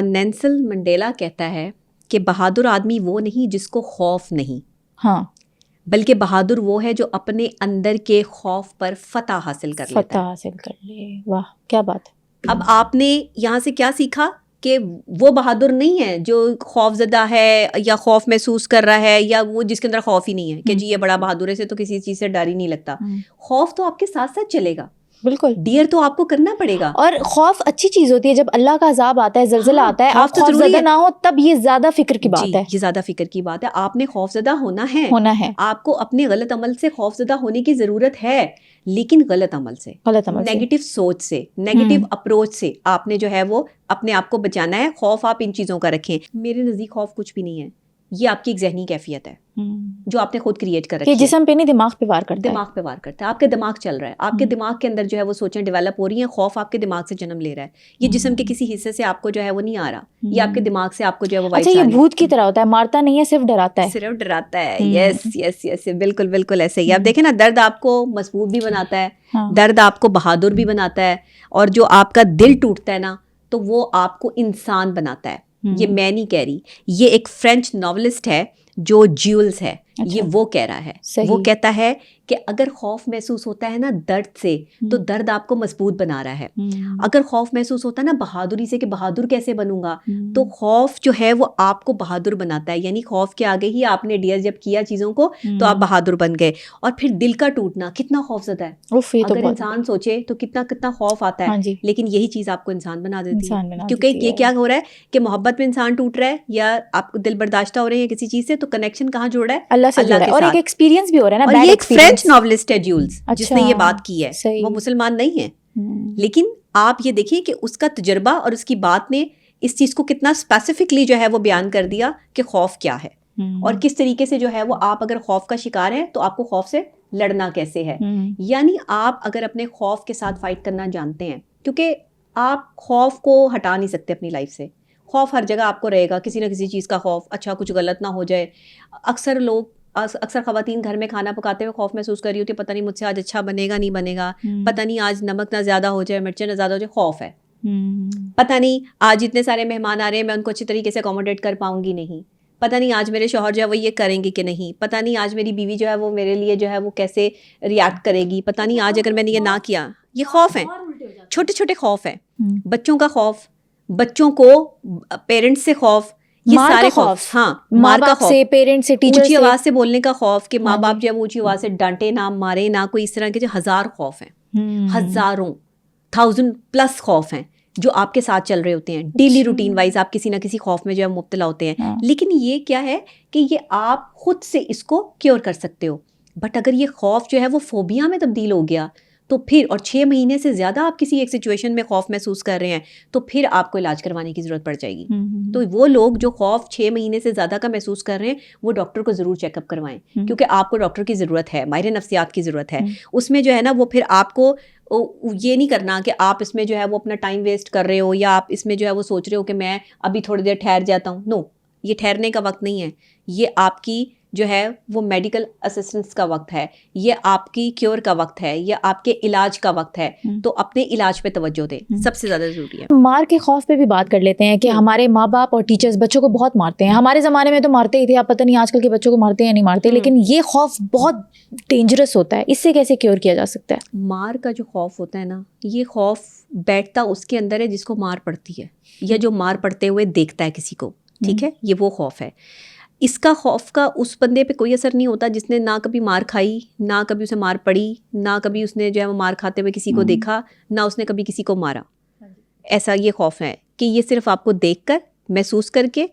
نیلسن منڈیلا کہتا ہے کہ بہادر آدمی وہ نہیں جس کو خوف نہیں, ہاں, بلکہ بہادر وہ ہے جو اپنے اندر کے خوف پر فتح حاصل کر لیتا ہے. فتح حاصل کر لے. واہ, کیا بات ہے. اب آپ نے یہاں سے کیا سیکھا کہ وہ بہادر نہیں ہے جو خوف زدہ ہے یا خوف محسوس کر رہا ہے, یا وہ جس کے اندر خوف ہی نہیں ہے کہ جی یہ بڑا بہادر ہے, سے تو کسی چیز سے ڈر ہی نہیں لگتا. خوف تو آپ کے ساتھ ساتھ چلے گا, بالکل. ڈیئر تو آپ کو کرنا پڑے گا. اور خوف اچھی چیز ہوتی ہے, جب اللہ کا عذاب آتا ہے, زلزلہ آتا ہے, آپ خوف زدہ نہ ہو تب یہ زیادہ فکر کی بات ہے. یہ زیادہ فکر کی بات ہے. آپ نے خوف زدہ ہونا ہے, آپ کو اپنے غلط عمل سے خوف زدہ ہونے کی ضرورت ہے, لیکن غلط عمل سے, نیگیٹو سوچ سے, نیگیٹو اپروچ سے آپ نے جو ہے وہ اپنے آپ کو بچانا ہے. خوف آپ ان چیزوں کا رکھیں. میرے نزدیک خوف کچھ بھی نہیں ہے, یہ آپ کی ایک ذہنی کیفیت ہے جو آپ نے خود کریٹ کر رکھی ہے. جسم پہ نہیں, دماغ پہ وار کرتا ہے. دماغ پہ وار کرتا ہے. آپ کا دماغ چل رہا ہے, آپ کے دماغ کے اندر جو ہے وہ سوچیں ڈیولپ ہو رہی ہیں. خوف آپ کے دماغ سے جنم لے رہا ہے. یہ جسم کے کسی حصے سے آپ کو جو ہے وہ نہیں آ رہا, یہ آپ کے دماغ سے آپ کو جو ہے وہ وائبس آ رہی ہے. اچھا, یہ بھوت کی طرح ہوتا ہے, مارتا نہیں ہے, صرف ڈراتا ہے. صرف ڈراتا ہے. یس یس یس, بالکل بالکل ایسے ہی. آپ دیکھیں نا, درد آپ کو مضبوط بھی بناتا ہے, درد آپ کو بہادر بھی بناتا ہے, اور جو آپ کا دل ٹوٹتا ہے نا تو وہ آپ کو انسان بناتا ہے. یہ میں نہیں کہہ رہی, یہ ایک فرینچ ناولسٹ ہے جو جیولز ہے, یہ وہ کہہ رہا ہے. وہ کہتا ہے کہ اگر خوف محسوس ہوتا ہے نا درد سے, تو درد آپ کو مضبوط بنا رہا ہے. اگر خوف محسوس ہوتا ہے نا بہادری سے کہ بہادر کیسے بنوں گا, تو خوف جو ہے وہ آپ کو بہادر بناتا ہے. یعنی خوف کے آگے ہی آپ نے ڈیئر جب کیا چیزوں کو تو آپ بہادر بن گئے. اور پھر دل کا ٹوٹنا کتنا خوف زدہ ہے, اگر انسان سوچے تو کتنا کتنا خوف آتا ہے, لیکن یہی چیز آپ کو انسان بنا دیتی ہے. کیونکہ یہ کیا ہو رہا ہے کہ محبت میں انسان ٹوٹ رہا ہے یا آپ کو دل برداشتہ ہو رہے ہیں کسی چیز سے, تو کنیکشن کہاں جوڑ رہا ہے؟ اللہ سے جڑا ہے. اور ایک ایکسپیرینس بھی ہو رہا ہے نا. اور یہ ایک فرینچ ناولسٹ ہے جیولز, جس نے یہ بات کی ہے. وہ مسلمان نہیں ہے, لیکن آپ یہ دیکھیں کہ اس کا تجربہ اور اس کی بات نے اس چیز کو کتنا اسپیسیفکلی جو ہے وہ بیان کر دیا کہ خوف کیا ہے, اور کس طریقے سے جو ہے وہ آپ اگر خوف کا شکار ہیں تو آپ کو خوف سے لڑنا کیسے ہے. یعنی آپ اگر اپنے خوف کے ساتھ فائٹ کرنا جانتے ہیں, کیونکہ آپ خوف کو ہٹا نہیں سکتے اپنی لائف سے. خوف ہر جگہ آپ کو رہے گا, کسی نہ کسی چیز کا خوف, اچھا کچھ غلط نہ ہو جائے. اکثر خواتین گھر میں کھانا پکاتے ہوئے خوف محسوس کر رہی ہوتی ہے, پتہ نہیں مجھ سے آج اچھا بنے گا نہیں بنے گا, پتہ نہیں آج نمک نہ زیادہ ہو جائے, مرچیں نہ زیادہ ہو جائے. خوف ہے. پتہ نہیں آج اتنے سارے مہمان آ رہے ہیں, میں ان کو اچھی طریقے سے اکوموڈیٹ کر پاؤں گی نہیں. پتہ نہیں آج میرے شوہر جو ہے وہ یہ کریں گے کہ نہیں. پتہ نہیں آج میری بیوی جو ہے وہ میرے لیے جو ہے وہ کیسے ریئیکٹ کرے گی. پتہ نہیں آج اگر میں نے یہ نہ کیا. یہ خوف ہیں, چھوٹے چھوٹے خوف ہیں. بچوں کا خوف, بچوں کو پیرنٹس سے خوف, یہ سارے خوف. ہاں, مار کا خوف, پیرنٹ سے, ٹیچر سے, اونچی آواز سے بولنے کا خوف کہ ماں باپ جو ہے اونچی آواز سے ڈانٹے نہ, مارے نہ, کوئی اس طرح کے جو ہزار خوف ہیں, ہزاروں 1000+ خوف ہیں جو آپ کے ساتھ چل رہے ہوتے ہیں. ڈیلی روٹین وائز آپ کسی نہ کسی خوف میں جو ہے مبتلا ہوتے ہیں. لیکن یہ کیا ہے کہ یہ آپ خود سے اس کو کیور کر سکتے ہو. بٹ اگر یہ خوف جو ہے وہ فوبیا میں تبدیل ہو گیا تو پھر اور 6 مہینے سے زیادہ آپ کسی ایک سچویشن میں خوف محسوس کر رہے ہیں تو پھر آپ کو علاج کروانے کی ضرورت پڑ جائے گی. تو وہ لوگ جو خوف 6 مہینے سے زیادہ کا محسوس کر رہے ہیں وہ ڈاکٹر کو ضرور چیک اپ کروائیں, کیونکہ آپ کو ڈاکٹر کی ضرورت ہے, ماہر نفسیات کی ضرورت ہے. اس میں جو ہے نا وہ پھر آپ کو یہ نہیں کرنا کہ آپ اس میں جو ہے وہ اپنا ٹائم ویسٹ کر رہے ہو یا آپ اس میں جو ہے وہ سوچ رہے ہو کہ میں ابھی تھوڑی دیر ٹھہر جاتا ہوں. نو, یہ ٹھہرنے کا وقت نہیں ہے, یہ آپ کی جو ہے وہ میڈیکل اسسٹنس کا وقت ہے, یہ آپ کی کیور کا وقت ہے, یہ آپ کے علاج کا وقت ہے. تو اپنے علاج پہ توجہ دیں, سب سے زیادہ ضروری ہے. مار کے خوف پہ بھی بات کر لیتے ہیں کہ ہمارے ماں باپ اور ٹیچرز بچوں کو بہت مارتے ہیں. ہمارے زمانے میں تو مارتے ہی تھے, اب پتہ نہیں آج کل کے بچوں کو مارتے ہیں یا نہیں مارتے, لیکن یہ خوف بہت ڈینجرس ہوتا ہے. اس سے کیسے کیور کیا جا سکتا ہے؟ مار کا جو خوف ہوتا ہے نا, یہ خوف بیٹھتا اس کے اندر ہے جس کو مار پڑتی ہے یا جو مار پڑتے ہوئے دیکھتا ہے کسی کو, ٹھیک ہے, یہ وہ خوف ہے. اس کا خوف کا اس بندے پہ کوئی اثر نہیں ہوتا جس نے نہ کبھی مار کھائی, نہ کبھی اسے مار پڑی, نہ کبھی اس نے جو ہے وہ مار کھاتے ہوئے کسی کو دیکھا, نہ اس نے کبھی کسی کو مارا. ایسا یہ خوف ہے کہ یہ صرف آپ کو دیکھ کر محسوس کر کے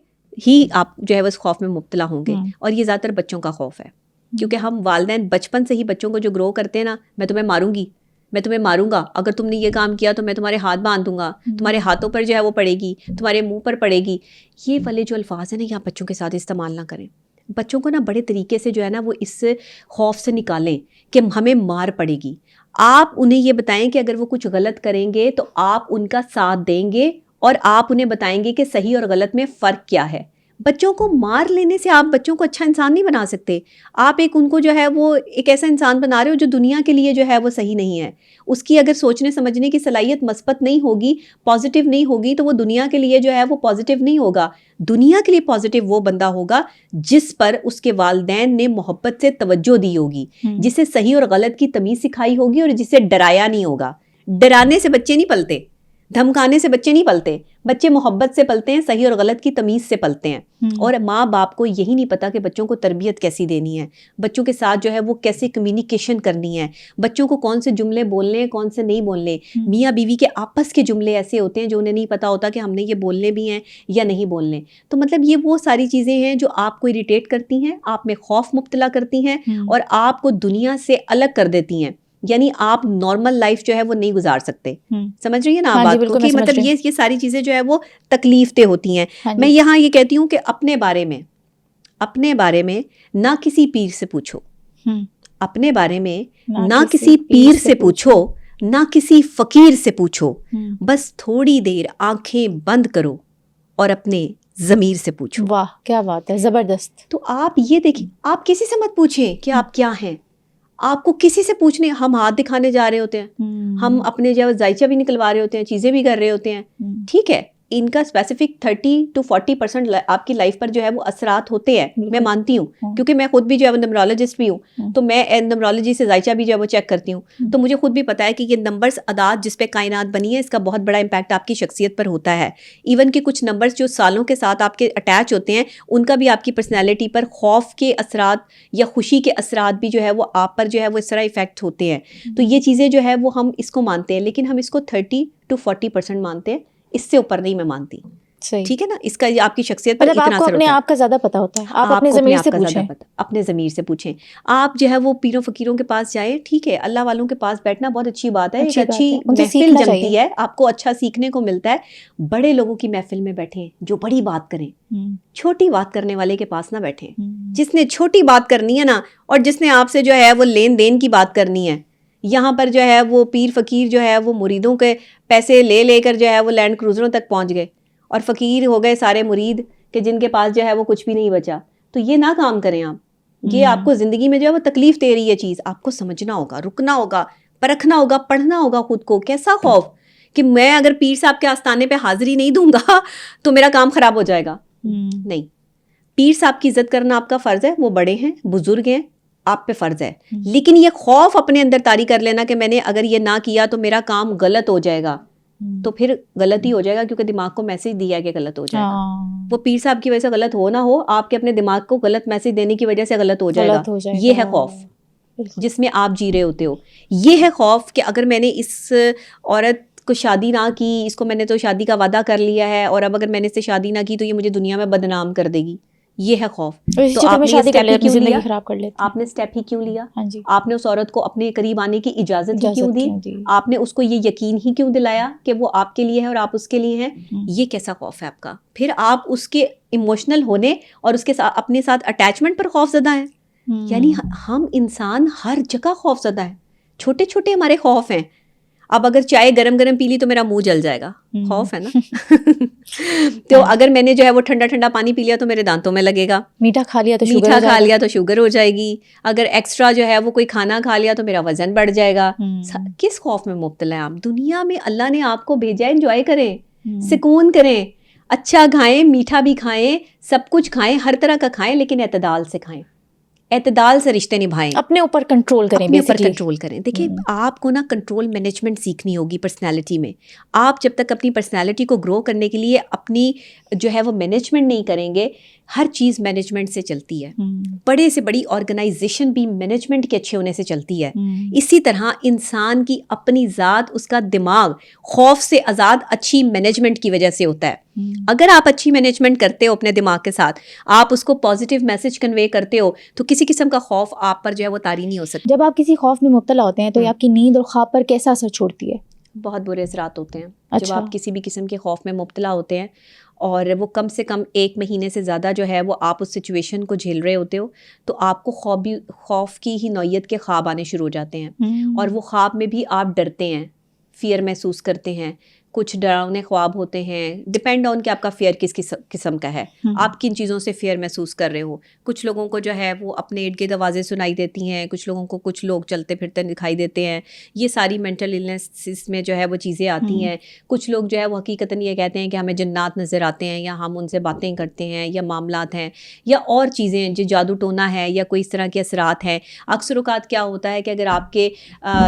ہی آپ جو ہے وہ اس خوف میں مبتلا ہوں گے. اور یہ زیادہ تر بچوں کا خوف ہے, کیونکہ ہم والدین بچپن سے ہی بچوں کو جو گرو کرتے ہیں نا, میں تمہیں ماروں گی, میں تمہیں ماروں گا, اگر تم نے یہ کام کیا تو میں تمہارے ہاتھ باندھ دوں گا, تمہارے ہاتھوں پر جو ہے وہ پڑے گی, تمہارے منہ پر پڑے گی. یہ والے جو الفاظ ہیں نا, یہ آپ بچوں کے ساتھ استعمال نہ کریں. بچوں کو نا بڑے طریقے سے جو ہے نا وہ اس خوف سے نکالیں کہ ہمیں مار پڑے گی. آپ انہیں یہ بتائیں کہ اگر وہ کچھ غلط کریں گے تو آپ ان کا ساتھ دیں گے اور آپ انہیں بتائیں گے کہ صحیح اور غلط میں فرق کیا ہے. بچوں کو مار لینے سے آپ بچوں کو اچھا انسان نہیں بنا سکتے. آپ ان کو جو ہے وہ ایک ایسا انسان بنا رہے ہو جو دنیا کے لیے جو ہے وہ صحیح نہیں ہے. اس کی اگر سوچنے سمجھنے کی صلاحیت مثبت نہیں ہوگی, پازیٹیو نہیں ہوگی, تو وہ دنیا کے لیے جو ہے وہ پازیٹیو نہیں ہوگا. دنیا کے لیے پازیٹیو وہ بندہ ہوگا جس پر اس کے والدین نے محبت سے توجہ دی ہوگی, جسے صحیح اور غلط کی تمیز سکھائی ہوگی اور جسے ڈرایا نہیں ہوگا. ڈرانے سے بچے نہیں پلتے, دھمکانے سے بچے نہیں پلتے, بچے محبت سے پلتے ہیں, صحیح اور غلط کی تمیز سے پلتے ہیں. اور ماں باپ کو یہی نہیں پتا کہ بچوں کو تربیت کیسی دینی ہے, بچوں کے ساتھ جو ہے وہ کیسے کمیونیکیشن کرنی ہے, بچوں کو کون سے جملے بولنے ہیں, کون سے نہیں بولنے. میاں بیوی کے آپس کے جملے ایسے ہوتے ہیں جو انہیں نہیں پتا ہوتا کہ ہم نے یہ بولنے بھی ہیں یا نہیں بولنے. تو مطلب یہ وہ ساری چیزیں ہیں جو آپ کو اریٹیٹ کرتی ہیں, آپ میں خوف مبتلا کرتی ہیں اور آپ کو دنیا سے الگ کر دیتی ہیں. یعنی آپ نارمل لائف جو ہے وہ نہیں گزار سکتے. سمجھ رہی ہیں نا آپ بات کو, کہ مطلب یہ ساری چیزیں جو ہے وہ تکلیف دہ ہوتی ہیں. میں یہاں یہ کہتی ہوں کہ اپنے بارے میں نہ کسی پیر سے پوچھو, اپنے بارے میں نہ کسی پیر سے پوچھو, نہ کسی فقیر سے پوچھو, بس تھوڑی دیر آنکھیں بند کرو اور اپنے ضمیر سے پوچھو. واہ کیا بات ہے, زبردست. تو آپ یہ دیکھیں, آپ کسی سے مت پوچھیں کہ آپ کیا ہیں. آپ کو کسی سے پوچھنے, ہم ہاتھ دکھانے جا رہے ہوتے ہیں, ہم اپنے جو ذائچہ بھی نکلوا رہے ہوتے ہیں, چیزیں بھی کر رہے ہوتے ہیں, ٹھیک ہے, ان کا اسپیسیفک 30 to 40% آپ کی لائف پر جو ہے وہ اثرات ہوتے ہیں, میں مانتی ہوں, کیونکہ میں خود بھی جو ہے وہ نمرولوجسٹ بھی ہوں, تو میں نمرولوجی سے ذائچہ بھی جو ہے وہ چیک کرتی ہوں. تو مجھے خود بھی پتا ہے کہ یہ نمبرز اعداد جس پہ کائنات بنی ہے, اس کا بہت بڑا امپیکٹ آپ کی شخصیت پر ہوتا ہے. ایون کہ کچھ نمبرز جو سالوں کے ساتھ آپ کے اٹیچ ہوتے ہیں, ان کا بھی آپ کی پرسنالٹی پر خوف کے اثرات یا خوشی کے اثرات بھی جو ہے وہ آپ پر جو ہے وہ اس طرح افیکٹ ہوتے ہیں. تو یہ چیزیں جو ہے وہ ہم اس کو مانتے ہیں, لیکن ہم اس کو 30 to 40% مانتے ہیں, اس سے اوپر نہیں میں مانتی. ٹھیک ہے نا, اس کا آپ کی شخصیت پر اتنا اثر ہوتا ہے. اپنے آپ کا زیادہ پتا ہوتا ہے, آپ اپنے ضمیر سے پوچھیں, اپنے ضمیر سے پوچھیں. آپ جو ہے وہ پیروں فقیروں کے پاس جائیں, ٹھیک ہے, اللہ والوں کے پاس بیٹھنا بہت اچھی بات ہے, ایک اچھی محفل جمتی ہے, آپ کو اچھا سیکھنے کو ملتا ہے. بڑے لوگوں کی محفل میں بیٹھیں جو بڑی بات کریں, چھوٹی بات کرنے والے کے پاس نہ بیٹھیں. جس نے چھوٹی بات کرنی ہے نا, اور جس نے آپ سے جو ہے وہ لین دین کی بات کرنی ہے, یہاں پر جو ہے وہ پیر فقیر جو ہے وہ مریدوں کے پیسے لے لے کر جو ہے وہ لینڈ کروزروں تک پہنچ گئے, اور فقیر ہو گئے سارے مرید کہ جن کے پاس جو ہے وہ کچھ بھی نہیں بچا. تو یہ نہ کام کریں آپ, یہ آپ کو زندگی میں جو ہے وہ تکلیف دے رہی ہے چیز. آپ کو سمجھنا ہوگا, رکنا ہوگا, پرکھنا ہوگا, پڑھنا ہوگا خود کو. کیسا خوف کہ میں اگر پیر صاحب کے آستانے پہ حاضری نہیں دوں گا تو میرا کام خراب ہو جائے گا. نہیں, پیر صاحب کی عزت کرنا آپ کا فرض ہے, وہ بڑے ہیں, بزرگ ہیں, آپ پہ فرض ہے. لیکن یہ خوف اپنے اندر طاری کر لینا کہ میں نے اگر یہ نہ کیا تو میرا کام غلط ہو جائے گا, تو پھر غلط ہی ہو جائے گا, کیونکہ دماغ کو میسج دیا ہے کہ غلط ہو جائے گا. وہ پیر صاحب کی وجہ سے غلط ہو نہ ہو, آپ کے اپنے دماغ کو غلط میسج دینے کی وجہ سے غلط ہو جائے گا. یہ ہے خوف جس میں آپ جی رہے ہوتے ہو. یہ ہے خوف کہ اگر میں نے اس عورت کو شادی نہ کی, اس کو میں نے تو شادی کا وعدہ کر لیا ہے, اور اب اگر میں نے اس سے شادی نہ کی تو یہ مجھے دنیا میں بدنام کر دے گی. یہ ہے خوف. تو آپ نے شادی کر لی، اپنی زندگی خراب کر لیتے. آپ نے اسٹیپ ہی کیوں لیا؟ ہاں جی. آپ نے اس عورت کو اپنے قریب آنے کی اجازت ہی کیوں دی؟ آپ نے اس کو یہ یقین ہی کیوں دلایا کہ وہ آپ کے لیے ہے اور آپ اس کے لیے ہیں؟ یہ کیسا خوف ہے آپ کا؟ پھر آپ اس کے ایموشنل ہونے اور اس کے ساتھ اپنے ساتھ اٹیچمنٹ پر خوف زدہ ہیں. یعنی ہم انسان ہر جگہ خوف زدہ ہیں. چھوٹے چھوٹے ہمارے خوف ہیں. اب اگر چائے گرم گرم پی لی تو میرا منہ جل جائے گا، خوف ہے نا. تو اگر میں نے جو ہے وہ ٹھنڈا ٹھنڈا پانی پی لیا تو میرے دانتوں میں لگے گا. میٹھا کھا لیا تو شوگر ہو جائے گی. اگر ایکسٹرا جو ہے وہ کوئی کھانا کھا لیا تو میرا وزن بڑھ جائے گا. کس خوف میں مبتلا ہیں آپ؟ دنیا میں اللہ نے آپ کو بھیجا ہے، انجوائے کریں، سکون کریں، اچھا کھائیں، میٹھا بھی کھائیں، سب کچھ کھائیں، ہر طرح کا کھائیں، لیکن اعتدال سے کھائیں، اعتدال سے رشتے نبھائیں، اپنے اوپر کنٹرول کریں، اپنے اوپر کنٹرول کریں. دیکھیں آپ کو نا کنٹرول مینجمنٹ سیکھنی ہوگی پرسنالٹی میں. آپ جب تک اپنی پرسنالٹی کو گرو کرنے کے لیے اپنی جو ہے وہ مینجمنٹ نہیں کریں گے، ہر چیز مینجمنٹ سے چلتی ہے. بڑے سے بڑی آرگنائزیشن بھی مینجمنٹ کے اچھے ہونے سے چلتی ہے. اسی طرح انسان کی اپنی ذات، اس کا دماغ خوف سے آزاد اچھی مینجمنٹ کی وجہ سے ہوتا ہے. اگر آپ اچھی مینجمنٹ کرتے ہو اپنے دماغ کے ساتھ، آپ اس کو پازیٹیو میسج کنوے کرتے ہو، تو کسی قسم کا خوف آپ پر جو ہے وہ طاری نہیں ہو سکتا. جب آپ کسی خوف میں مبتلا ہوتے ہیں تو یہ آپ کی نیند اور خواب پر کیسا اثر چھوڑتی ہے؟ بہت برے اثرات ہوتے ہیں. جب آپ کسی بھی قسم کے خوف میں مبتلا ہوتے ہیں اور وہ کم سے کم 1 مہینے سے زیادہ جو ہے وہ آپ اس سچویشن کو جھیل رہے ہوتے ہو، تو آپ کو خوف کی ہی نوعیت کے خواب آنے شروع ہو جاتے ہیں. اور وہ خواب میں بھی آپ ڈرتے ہیں، فیئر محسوس کرتے ہیں. کچھ ڈراؤنے خواب ہوتے ہیں، ڈپینڈ آن کہ آپ کا فیئر کس قسم کا ہے، آپ کن چیزوں سے فیئر محسوس کر رہے ہو. کچھ لوگوں کو جو ہے وہ اپنے ارد گرد آوازیں سنائی دیتی ہیں، کچھ لوگوں کو کچھ لوگ چلتے پھرتے دکھائی دیتے ہیں. یہ ساری مینٹل النیس میں جو ہے وہ چیزیں آتی ہیں. کچھ لوگ جو ہے وہ حقیقتاً یہ کہتے ہیں کہ ہمیں جنات نظر آتے ہیں، یا ہم ان سے باتیں کرتے ہیں، یا معاملات ہیں، یا اور چیزیں جو جادو ٹونا ہے، یا کوئی اس طرح کے اثرات ہیں. اکثر اوقات کیا ہوتا ہے کہ اگر آپ کے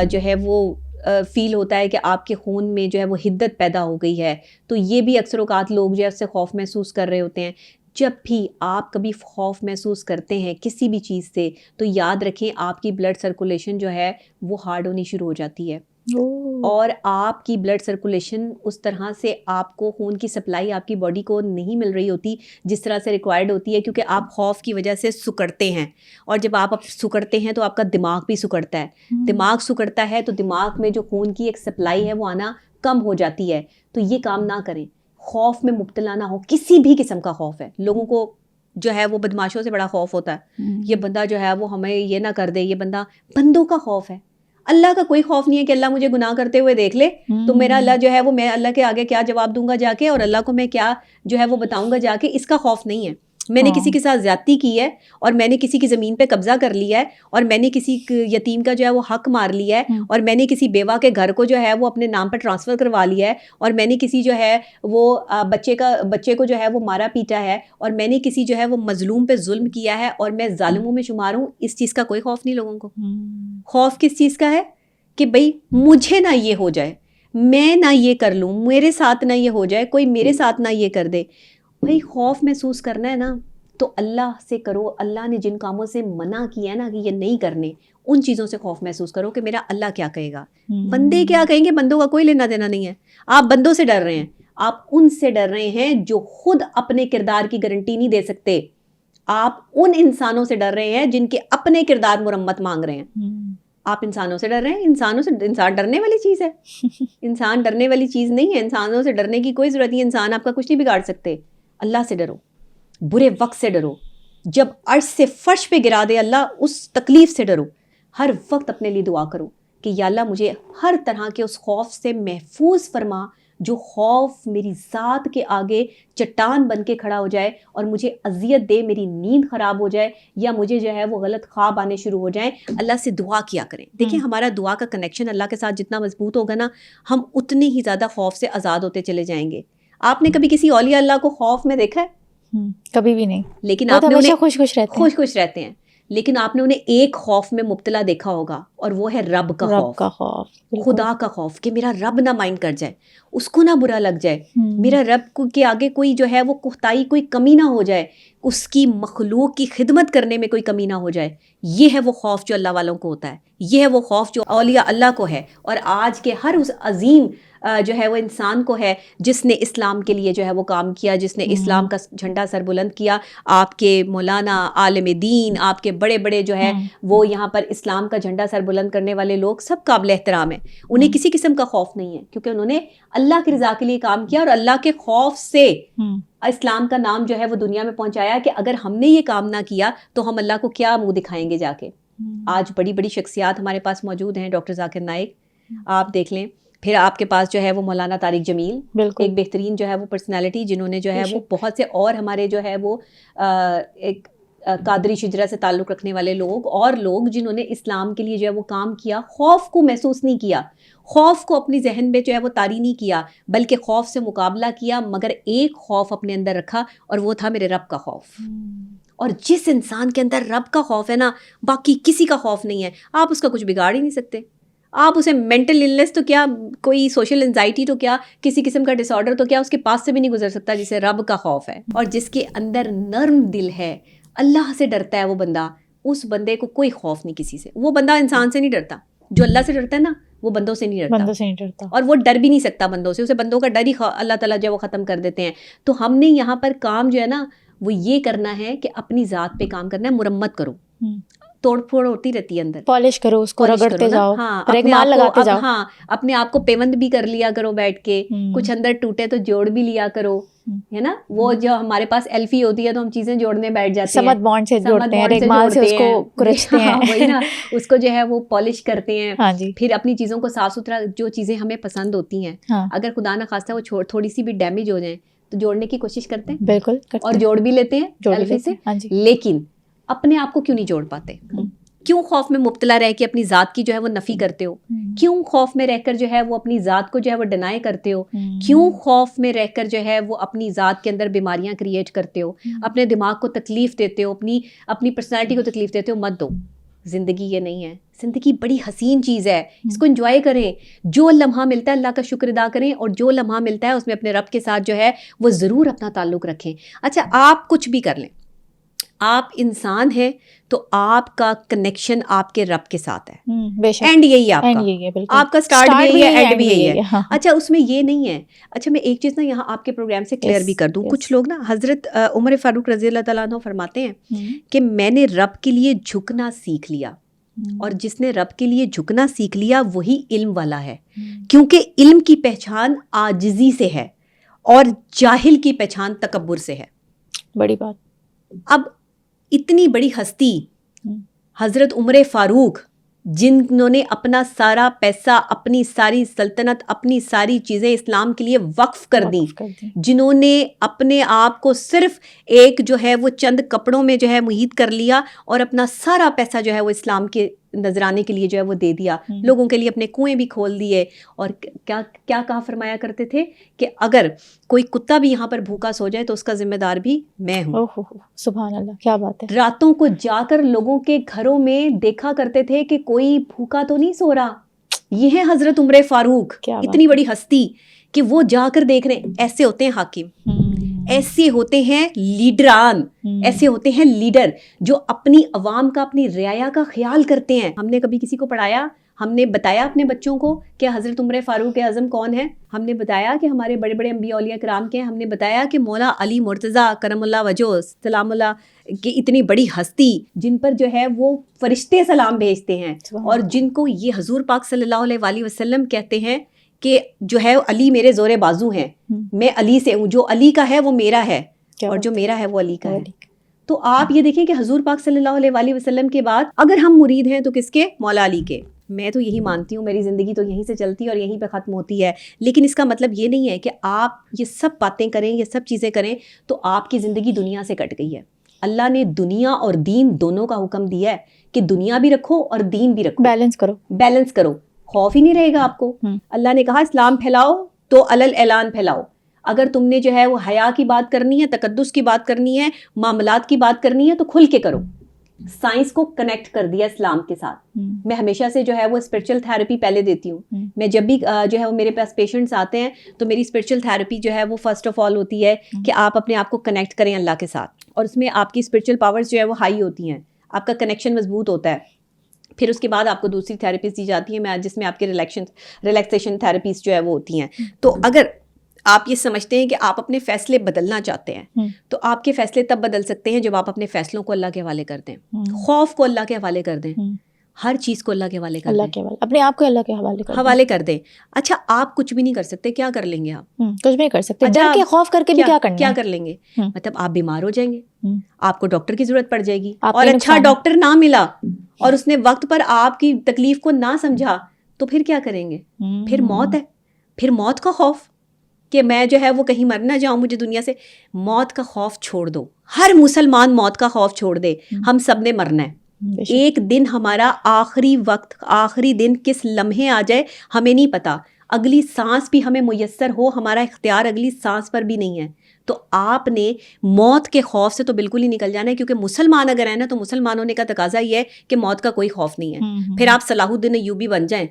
جو ہے وہ فیل ہوتا ہے کہ آپ کے خون میں جو ہے وہ حدت پیدا ہو گئی ہے، تو یہ بھی اکثر اوقات لوگ جو ہے اس سے خوف محسوس کر رہے ہوتے ہیں. جب بھی آپ کبھی خوف محسوس کرتے ہیں کسی بھی چیز سے، تو یاد رکھیں آپ کی بلڈ سرکولیشن جو ہے وہ ہارڈ ہونی شروع ہو جاتی ہے. اور آپ کی بلڈ سرکولیشن اس طرح سے آپ کو خون کی سپلائی آپ کی باڈی کو نہیں مل رہی ہوتی جس طرح سے ریکوائرڈ ہوتی ہے، کیونکہ آپ خوف کی وجہ سے سکڑتے ہیں. اور جب آپ سکڑتے ہیں تو آپ کا دماغ بھی سکڑتا ہے. دماغ سکڑتا ہے تو دماغ میں جو خون کی ایک سپلائی ہے وہ آنا کم ہو جاتی ہے. تو یہ کام نہ کریں، خوف میں مبتلا نہ ہو. کسی بھی قسم کا خوف ہے. لوگوں کو جو ہے وہ بدماشوں سے بڑا خوف ہوتا ہے، یہ بندہ جو ہے وہ ہمیں یہ نہ کر دے، یہ بندوں کا خوف ہے. اللہ کا کوئی خوف نہیں ہے کہ اللہ مجھے گناہ کرتے ہوئے دیکھ لے تو میرا اللہ جو ہے وہ میں اللہ کے آگے کیا جواب دوں گا جا کے، اور اللہ کو میں کیا جو ہے وہ بتاؤں گا جا کے. اس کا خوف نہیں ہے. میں نے کسی کے ساتھ زیادتی کی ہے، اور میں نے کسی کی زمین پہ قبضہ کر لیا ہے، اور میں نے کسی یتیم کا جو ہے وہ حق مار لیا ہے، اور میں نے کسی بیوہ کے گھر کو جو ہے وہ اپنے نام پر ٹرانسفر کروا لیا ہے، اور میں نے کسی جو ہے وہ بچے کو جو ہے وہ مارا پیٹا ہے، اور میں نے کسی جو ہے وہ مظلوم پہ ظلم کیا ہے، اور میں ظالموں میں شمار ہوں. اس چیز کا کوئی خوف نہیں لوگوں کو. خوف کس چیز کا ہے؟ کہ بھئی مجھے نہ یہ ہو جائے، میں نہ یہ کر لوں، میرے ساتھ نہ یہ ہو جائے، کوئی میرے ساتھ نہ یہ کر دے. بھئی خوف محسوس کرنا ہے نا تو اللہ سے کرو. اللہ نے جن کاموں سے منع کیا ہے نا کہ یہ نہیں کرنے، ان چیزوں سے خوف محسوس کرو کہ میرا اللہ کیا کہے گا. بندے کیا کہیں گے، بندوں کا کوئی لینا دینا نہیں ہے. آپ بندوں سے ڈر رہے ہیں، آپ ان سے ڈر رہے ہیں جو خود اپنے کردار کی گارنٹی نہیں دے سکتے. آپ ان انسانوں سے ڈر رہے ہیں جن کے اپنے کردار مرمت مانگ رہے ہیں. آپ انسانوں سے ڈر رہے ہیں. انسان ڈرنے والی چیز ہے؟ انسان ڈرنے والی چیز نہیں ہے. انسانوں سے ڈرنے کی کوئی ضرورت نہیں. انسان آپ کا کچھ نہیں بگاڑ سکتے. اللہ سے ڈرو، برے وقت سے ڈرو. جب عرش سے فرش پہ گرا دے اللہ، اس تکلیف سے ڈرو. ہر وقت اپنے لیے دعا کرو کہ یا اللہ مجھے ہر طرح کے اس خوف سے محفوظ فرما جو خوف میری ذات کے آگے چٹان بن کے کھڑا ہو جائے اور مجھے اذیت دے، میری نیند خراب ہو جائے، یا مجھے جو ہے وہ غلط خواب آنے شروع ہو جائیں. اللہ سے دعا کیا کریں. دیکھیں ہمارا دعا کا کنیکشن اللہ کے ساتھ جتنا مضبوط ہوگا نا، ہم اتنے ہی زیادہ خوف سے آزاد ہوتے چلے جائیں گے. آپ نے کبھی کسی اولیاء اللہ کو خوف میں دیکھا ہے؟ کبھی بھی نہیں. لیکن آپ نے انہیں خوش رہتے ہیں. لیکن آپ نے انہیں ایک خوف میں مبتلا دیکھا ہوگا، اور وہ ہے رب کا خوف، خدا کا خوف، کہ میرا رب نہ مائنڈ کر جائے. اس کو نہ برا لگ جائے, میرا رب کے آگے کوئی جو ہے وہ کوتاہی, کوئی کمی نہ ہو جائے, اس کی مخلوق کی خدمت کرنے میں کوئی کمی نہ ہو جائے. یہ ہے وہ خوف جو اللہ والوں کو ہوتا ہے, یہ ہے وہ خوف جو اولیاء اللہ کو ہے, اور آج کے ہر اس عظیم جو ہے وہ انسان کو ہے جس نے اسلام کے لیے جو ہے وہ کام کیا, جس نے اسلام کا جھنڈا سر بلند کیا. آپ کے مولانا, عالم دین, آپ کے بڑے بڑے جو ہے وہ یہاں پر اسلام کا جھنڈا سر بلند کرنے والے لوگ سب قابل احترام ہیں. انہیں کسی قسم کا خوف نہیں ہے, کیونکہ انہوں نے اللہ کی رضا کے لیے کام کیا, اور اللہ کے خوف سے اسلام کا نام جو ہے وہ دنیا میں پہنچایا کہ اگر ہم نے یہ کام نہ کیا تو ہم اللہ کو کیا منہ دکھائیں گے جا کے. آج بڑی بڑی شخصیات ہمارے پاس موجود ہیں, ڈاکٹر ذاکر نائک آپ دیکھ لیں, پھر آپ کے پاس جو ہے وہ مولانا طارق جمیل, ایک بہترین جو ہے وہ پرسنالٹی, جنہوں نے جو ہے وہ بہت سے, اور ہمارے جو ہے وہ ایک قادری شجرا سے تعلق رکھنے والے لوگ, اور لوگ جنہوں نے اسلام کے لیے جو ہے وہ کام کیا, خوف کو محسوس نہیں کیا, خوف کو اپنی ذہن میں جو ہے وہ طاری نہیں کیا, بلکہ خوف سے مقابلہ کیا, مگر ایک خوف اپنے اندر رکھا, اور وہ تھا میرے رب کا خوف. اور جس انسان کے اندر رب کا خوف ہے نا, باقی کسی کا خوف نہیں ہے, آپ اس کا کچھ بگاڑ ہی نہیں سکتے. آپ اسے مینٹل النس تو کیا, کوئی سوشل انزائٹی تو کیا, کسی قسم کا ڈس آرڈر تو کیا, اس کے پاس سے بھی نہیں گزر سکتا جسے رب کا خوف ہے. اور جس کے اندر نرم دل ہے, اللہ سے ڈرتا ہے وہ بندہ, اس بندے کو کوئی خوف نہیں کسی سے. وہ بندہ انسان سے نہیں ڈرتا, جو اللہ سے ڈرتا ہے نا وہ بندوں سے نہیں ڈرتا, اور وہ ڈر بھی نہیں سکتا بندوں سے, اسے بندوں کا ڈر ہی اللہ تعالیٰ جو ہے وہ ختم کر دیتے ہیں. تو ہم نے یہاں پر کام جو ہے نا وہ یہ کرنا ہے کہ اپنی ذات پہ کام کرنا ہے, مرمت کرو, توڑ پھوڑ ہوتی رہتی ہے اندر, پالش کرو اس کو, رگڑتے جاؤ, ریگمال لگاتے جاؤ. ہاں, اپنے آپ کو پیوند بھی کر لیا کرو بیٹھ کے, کچھ اندر ٹوٹے تو جوڑ بھی لیا کرو, ہے نا. وہ جو ہمارے پاس ایلفی ہوتی ہے تو ہم چیزیں جوڑنے بیٹھ جاتے ہیں, سمت بانڈ سے جوڑتے ہیں, ریگمال سے اس کو کچلتے ہیں, وہی نا, اس کو جو ہے وہ پالش کرتے ہیں. پھر اپنی چیزوں کو صاف ستھرا, جو چیزیں ہمیں پسند ہوتی ہیں, اگر خدا نہ خواستہ وہ تھوڑی سی بھی ڈیمیج ہو جائیں تو جوڑنے کی کوشش کرتے ہیں, بالکل, اور جوڑ بھی لیتے ہیں ایلفی سے. لیکن اپنے آپ کو کیوں نہیں جوڑ پاتے؟ کیوں خوف میں مبتلا رہ کے اپنی ذات کی جو ہے وہ نفی کرتے ہو؟ کیوں خوف میں رہ کر جو ہے وہ اپنی ذات کو جو ہے وہ ڈینائی کرتے ہو؟ کیوں خوف میں رہ کر جو ہے وہ اپنی ذات کے اندر بیماریاں کریٹ کرتے ہو, اپنے دماغ کو تکلیف دیتے ہو, اپنی پرسنالٹی کو تکلیف دیتے ہو؟ مت دو. زندگی یہ نہیں ہے, زندگی بڑی حسین چیز ہے, اس کو انجوائے کریں. جو لمحہ ملتا ہے اللہ کا شکر ادا کریں, اور جو لمحہ ملتا ہے اس میں اپنے رب کے ساتھ جو ہے وہ ضرور اپنا تعلق رکھیں. اچھا, آپ کچھ بھی کر لیں, آپ انسان ہیں تو آپ کا کنیکشن آپ کے رب کے ساتھ ہے, اینڈ یہی ہے آپ کا اسٹارٹ بھی یہی ہے, اینڈ بھی یہی ہے. اچھا, اس میں یہ نہیں ہے. اچھا, میں ایک چیز نا یہاں آپ کے پروگرام سے کلیئر بھی کر دوں. کچھ لوگ نا, حضرت عمر فاروق رضی اللہ تعالیٰ عنہ فرماتے ہیں کہ میں نے رب کے لیے جھکنا سیکھ لیا, اور جس نے رب کے لیے جھکنا سیکھ لیا وہی علم والا ہے, کیونکہ علم کی پہچان عاجزی سے ہے, اور جاہل کی پہچان تکبر سے ہے. بڑی بات. اب اتنی بڑی ہستی حضرت عمر فاروق, جنہوں نے اپنا سارا پیسہ, اپنی ساری سلطنت, اپنی ساری چیزیں اسلام کے لیے وقف کر دیں, جنہوں نے اپنے آپ کو صرف ایک جو ہے وہ چند کپڑوں میں جو ہے محیط کر لیا, اور اپنا سارا پیسہ جو ہے وہ اسلام کے نذرانے کے لیے جو ہے وہ دے دیا, لوگوں کے لیے اپنے کنویں بھی کھول دیے. اور کیا کیا کہا فرمایا کرتے تھے کہ اگر کوئی کتا بھی یہاں پر بھوکا سو جائے تو اس کا ذمہ دار بھی میں ہوں. سبحان اللہ, کیا بات ہے. راتوں کو جا کر لوگوں کے گھروں میں دیکھا کرتے تھے کہ کوئی بھوکا تو نہیں سو رہا. یہ ہے حضرت عمر فاروق, اتنی بڑی ہستی کہ وہ جا کر دیکھ رہے ہیں. ایسے ہوتے ہیں حاکم, ایسے ہوتے ہیں لیڈران, ایسے ہوتے ہیں لیڈر جو اپنی عوام کا, اپنی رعایا کا خیال کرتے ہیں. ہم نے کبھی کسی کو پڑھایا, ہم نے بتایا اپنے بچوں کو کہ حضرت عمر فاروق اعظم کون ہے؟ ہم نے بتایا کہ ہمارے بڑے بڑے انبیاء اولیاء کرام کے ہیں. ہم نے بتایا کہ مولا علی مرتضیٰ کرم اللہ وجہ سلام اللہ کی اتنی بڑی ہستی, جن پر جو ہے وہ فرشتے سلام بھیجتے ہیں, اور جن کو یہ حضور پاک صلی اللہ علیہ وآلہ وسلم کہتے ہیں کہ جو ہے علی میرے زور بازو ہیں, میں علی سے ہوں, جو علی کا ہے وہ میرا ہے, اور جو میرا ہے وہ علی کا ہے. تو آپ یہ دیکھیں کہ حضور پاک صلی اللہ علیہ وآلہ وسلم کے بعد اگر ہم مرید ہیں تو کس کے؟ مولا علی کے. میں تو یہی مانتی ہوں, میری زندگی تو یہیں سے چلتی ہے اور یہیں پہ ختم ہوتی ہے. لیکن اس کا مطلب یہ نہیں ہے کہ آپ یہ سب باتیں کریں, یہ سب چیزیں کریں تو آپ کی زندگی دنیا سے کٹ گئی ہے. اللہ نے دنیا اور دین دونوں کا حکم دیا ہے کہ دنیا بھی رکھو اور دین بھی رکھو, بیلنس کرو. خوف ہی نہیں رہے گا آپ کو. اللہ نے کہا اسلام پھیلاؤ تو علل اعلان پھیلاؤ. اگر تم نے جو ہے وہ حیا کی بات کرنی ہے, تقدس کی بات کرنی ہے, معاملات کی بات کرنی ہے تو کھل کے کرو. سائنس کو کنیکٹ کر دیا اسلام کے ساتھ. میں ہمیشہ سے جو ہے وہ اسپرچل تھیراپی پہلے دیتی ہوں. میں جب بھی جو ہے وہ میرے پاس پیشنٹس آتے ہیں تو میری اسپرچل تھیراپی جو ہے وہ فرسٹ آف آل ہوتی ہے کہ آپ اپنے آپ کو کنیکٹ کریں اللہ کے ساتھ, اور اس میں آپ کی اسپرچل پاورز جو ہے وہ ہائی ہوتی ہیں, آپ کا کنیکشن مضبوط ہوتا ہے. پھر اس کے بعد آپ کو دوسری تھیراپیز دی جاتی ہیں جس میں آپ کے ریلیکسیشن تھیراپیز جو ہے وہ ہوتی ہیں. تو اگر آپ یہ سمجھتے ہیں کہ آپ اپنے فیصلے بدلنا چاہتے ہیں تو آپ کے فیصلے تب بدل سکتے ہیں جب آپ اپنے فیصلوں کو اللہ کے حوالے کر دیں, خوف کو اللہ کے حوالے کر دیں, ہر چیز کو اللہ کے حوالے کر دیں, اپنے آپ کو اللہ کے حوالے کر دیں. اچھا آپ کچھ بھی نہیں کر سکتے, کیا کر لیں گے آپ؟ کچھ بھی نہیں کر سکتے. ڈر کے خوف کر کے بھی کیا کر لیں گے؟ مطلب آپ بیمار ہو جائیں گے, آپ کو ڈاکٹر کی ضرورت پڑ جائے گی, اور اچھا ڈاکٹر نہ ملا اور اس نے وقت پر آپ کی تکلیف کو نہ سمجھا تو پھر کیا کریں گے؟ پھر موت ہے, پھر موت کا خوف کہ میں جو ہے وہ کہیں مر نہ جاؤں, مجھے دنیا سے. موت کا خوف چھوڑ دو, ہر مسلمان موت کا خوف چھوڑ دے. ہم سب نے مرنا ہے, ایک دن ہمارا آخری وقت, آخری دن کس لمحے آ جائے ہمیں نہیں پتا. اگلی سانس بھی ہمیں میسر ہو, ہمارا اختیار اگلی سانس پر بھی نہیں ہے. تو آپ نے موت کے خوف سے تو بالکل ہی نکل جانا ہے, کیونکہ مسلمان اگر ہیں نا تو مسلمان ہونے کا تقاضا یہ ہے کہ موت کا کوئی خوف نہیں ہے. پھر آپ صلاح الدین ایوبی بن جائیں,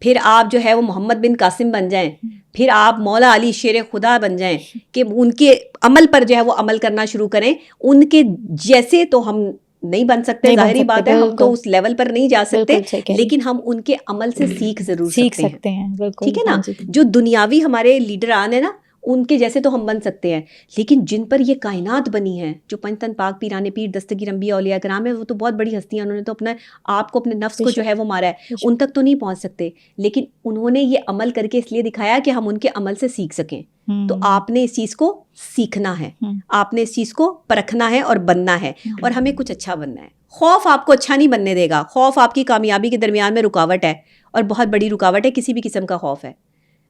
پھر آپ جو ہے وہ محمد بن قاسم بن جائیں, پھر آپ مولا علی شیر خدا بن جائیں کہ ان کے عمل پر جو ہے وہ عمل کرنا شروع کریں. ان کے جیسے تو ہم نہیں بن سکتے, ظاہری بات ہے, ہم تو اس لیول پر نہیں جا سکتے, لیکن ہم ان کے عمل سے سیکھ ضرور سکتے ہیں. ٹھیک ہے نا, جو دنیاوی ہمارے لیڈران ہیں نا ان کے جیسے تو ہم بن سکتے ہیں, لیکن جن پر یہ کائنات بنی ہے, جو پنجتن پاک پیران پیر دستگیر انبیاء اولیاء کرام ہیں, وہ تو بہت بڑی ہستیاں, انہوں نے تو اپنا آپ کو, اپنے نفس کو جو ہے وہ مارا ہے, ان تک تو نہیں پہنچ سکتے, لیکن انہوں نے یہ عمل کر کے اس لیے دکھایا کہ ہم ان کے عمل سے سیکھ سکیں. تو آپ نے اس چیز کو سیکھنا ہے, آپ نے اس چیز کو پرکھنا ہے اور بننا ہے, اور ہمیں کچھ اچھا بننا ہے. خوف آپ کو اچھا نہیں بننے دے گا. خوف آپ کی کامیابی کے درمیان میں رکاوٹ ہے, اور بہت بڑی رکاوٹ ہے, کسی بھی قسم کا خوف ہے.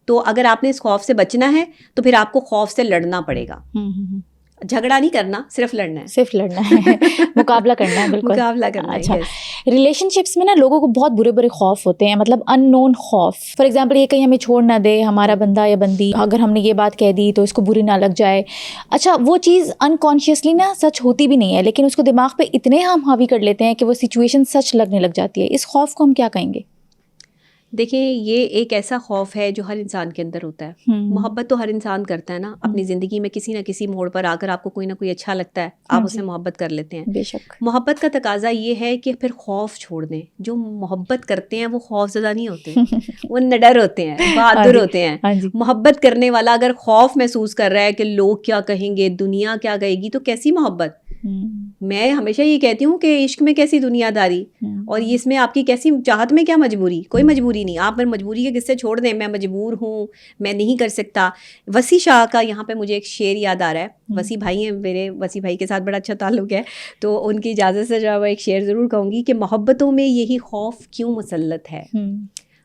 تو اگر آپ نے اس خوف سے بچنا ہے تو پھر آپ کو خوف سے لڑنا پڑے گا. جھگڑا نہیں کرنا, صرف لڑنا ہے, مقابلہ کرنا ہے. بالکل مقابلہ کرنا ہے. اچھا, ریلیشن شپس میں نا لوگوں کو بہت برے برے خوف ہوتے ہیں, مطلب ان نون خوف. فار ایگزامپل یہ کہیں ہمیں چھوڑ نہ دے ہمارا بندہ یا بندی, اگر ہم نے یہ بات کہہ دی تو اس کو بری نہ لگ جائے. اچھا, وہ چیز انکانشیسلی نا سچ ہوتی بھی نہیں ہے, لیکن اس کو دماغ پہ اتنے ہم حاوی کر لیتے ہیں کہ وہ سچویشن سچ لگنے لگ جاتی ہے. اس خوف کو ہم کیا کہیں گے؟ دیکھیں, یہ ایک ایسا خوف ہے جو ہر انسان کے اندر ہوتا ہے. محبت تو ہر انسان کرتا ہے نا, اپنی زندگی میں کسی نہ کسی موڑ پر آ کر آپ کو کوئی نہ کوئی اچھا لگتا ہے, آپ اس سے محبت کر لیتے ہیں. بے شک. محبت کا تقاضا یہ ہے کہ پھر خوف چھوڑ دیں. جو محبت کرتے ہیں وہ خوف زدہ نہیں ہوتے, وہ نڈر ہوتے ہیں, بہادر ہوتے ہیں. محبت کرنے والا اگر خوف محسوس کر رہا ہے کہ لوگ کیا کہیں گے, دنیا کیا کہے گی, تو کیسی محبت. میں ہمیشہ یہ کہتی ہوں کہ عشق میں کیسی دنیا داری, اور اس میں آپ کی کیسی چاہت میں کیا مجبوری. کوئی مجبوری نہیں, آپ پھر مجبوری کے قصے چھوڑ دیں, میں مجبور ہوں, میں نہیں کر سکتا. وسیع شاہ کا یہاں پہ مجھے ایک شعر یاد آ رہا ہے. وسیع بھائی ہیں میرے, وسیع بھائی کے ساتھ بڑا اچھا تعلق ہے, تو ان کی اجازت سے جو ہے وہ ایک شعر ضرور کہوں گی کہ محبتوں میں یہی خوف کیوں مسلط ہے,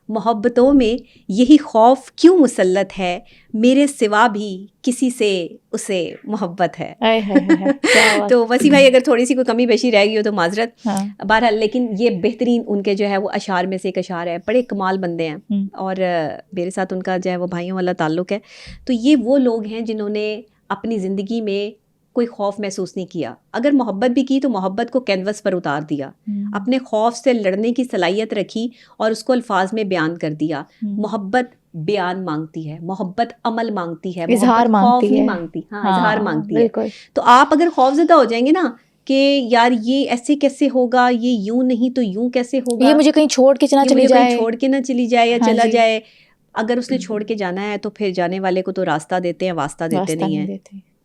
محبتوں میں یہی خوف کیوں مسلط ہے, میرے سوا بھی کسی سے اسے محبت ہے. تو وسیع بھائی اگر تھوڑی سی کوئی کمی بیشی رہ گئی ہو تو معذرت. بہرحال لیکن یہ بہترین ان کے جو ہے وہ اشعار میں سے ایک اشعار ہے. بڑے کمال بندے ہیں, اور میرے ساتھ ان کا جو ہے وہ بھائیوں والا تعلق ہے. تو یہ وہ لوگ ہیں جنہوں نے اپنی زندگی میں کوئی خوف محسوس نہیں کیا. اگر محبت بھی کی تو محبت کو کینوس پر اتار دیا, اپنے خوف سے لڑنے کی صلاحیت رکھی اور اس کو الفاظ میں بیان کر دیا. محبت بیان مانگتی ہے, محبت عمل مانگتی ہے, اظہار خوف نہیں مانگتی. ہاں, اظہار مانگتی ہے. تو آپ اگر خوف زدہ ہو جائیں گے نا کہ یار یہ ایسے کیسے ہوگا, یہ یوں نہیں تو یوں کیسے ہوگا, یہ مجھے کہیں چھوڑ کے نہ چلی جائے یا چلا جائے. اگر اس نے چھوڑ کے جانا ہے تو پھر جانے والے کو تو راستہ دیتے ہیں, واسطہ دیتے نہیں ہیں.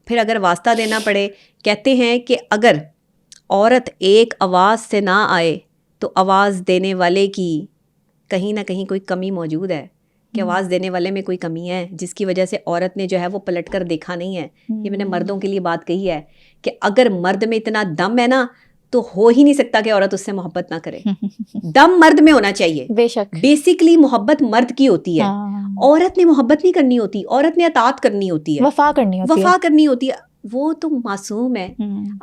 پھر اگر واسطہ دینا پڑے, کہتے ہیں کہ اگر عورت ایک آواز سے نہ آئے تو آواز دینے والے کی کہیں نہ کہیں کوئی کمی موجود ہے, کہ آواز دینے والے میں کوئی کمی ہے جس کی وجہ سے عورت نے جو ہے وہ پلٹ کر دیکھا نہیں ہے. یہ میں نے مردوں کے لیے بات کہی ہے کہ اگر مرد میں اتنا دم ہے نا تو ہو ہی نہیں سکتا کہ عورت اس سے محبت نہ کرے. دم مرد میں ہونا چاہیے. بے شک. بیسکلی محبت مرد کی ہوتی ہے, عورت نے محبت نہیں کرنی ہوتی, عورت نے اطاعت کرنی ہوتی ہے, وفا کرنی ہوتی ہے. وہ تو معصوم ہے,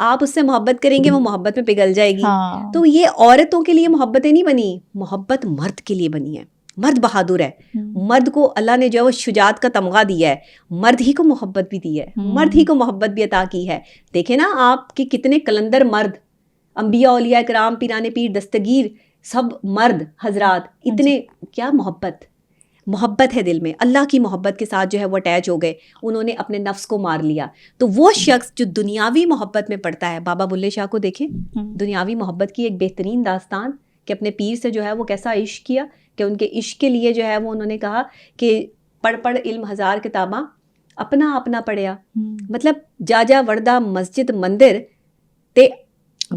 آپ اس سے محبت کریں گے وہ محبت میں پگھل جائے گی. تو یہ عورتوں کے لیے محبتیں نہیں بنی, محبت مرد کے لیے بنی ہے. مرد بہادر ہے, مرد کو اللہ نے جو ہے وہ شجاعت کا تمغہ دیا ہے, مرد ہی کو محبت بھی دی ہے, مرد ہی کو محبت بھی عطا کی ہے. دیکھیں نا آپ کے کتنے کلندر مرد انبیاء اولیاء کرام پیران پیر دستگیر سب مرد حضرات اتنے کیا محبت ہے دل میں، اللہ کی محبت کے ساتھ جو ہے وہ اٹیچ ہو گئے، انہوں نے اپنے نفس کو مار لیا. تو وہ شخص جو دنیاوی محبت میں پڑتا ہے، بابا بلے شاہ کو دیکھیں، دنیاوی محبت کی ایک بہترین داستان کہ اپنے پیر سے جو ہے وہ کیسا عشق کیا کہ ان کے عشق کے لیے جو ہے وہ انہوں نے کہا کہ پڑھ علم ہزار کتاباں اپنا اپنا پڑھیا، مطلب جا جا وردہ مسجد مندر تے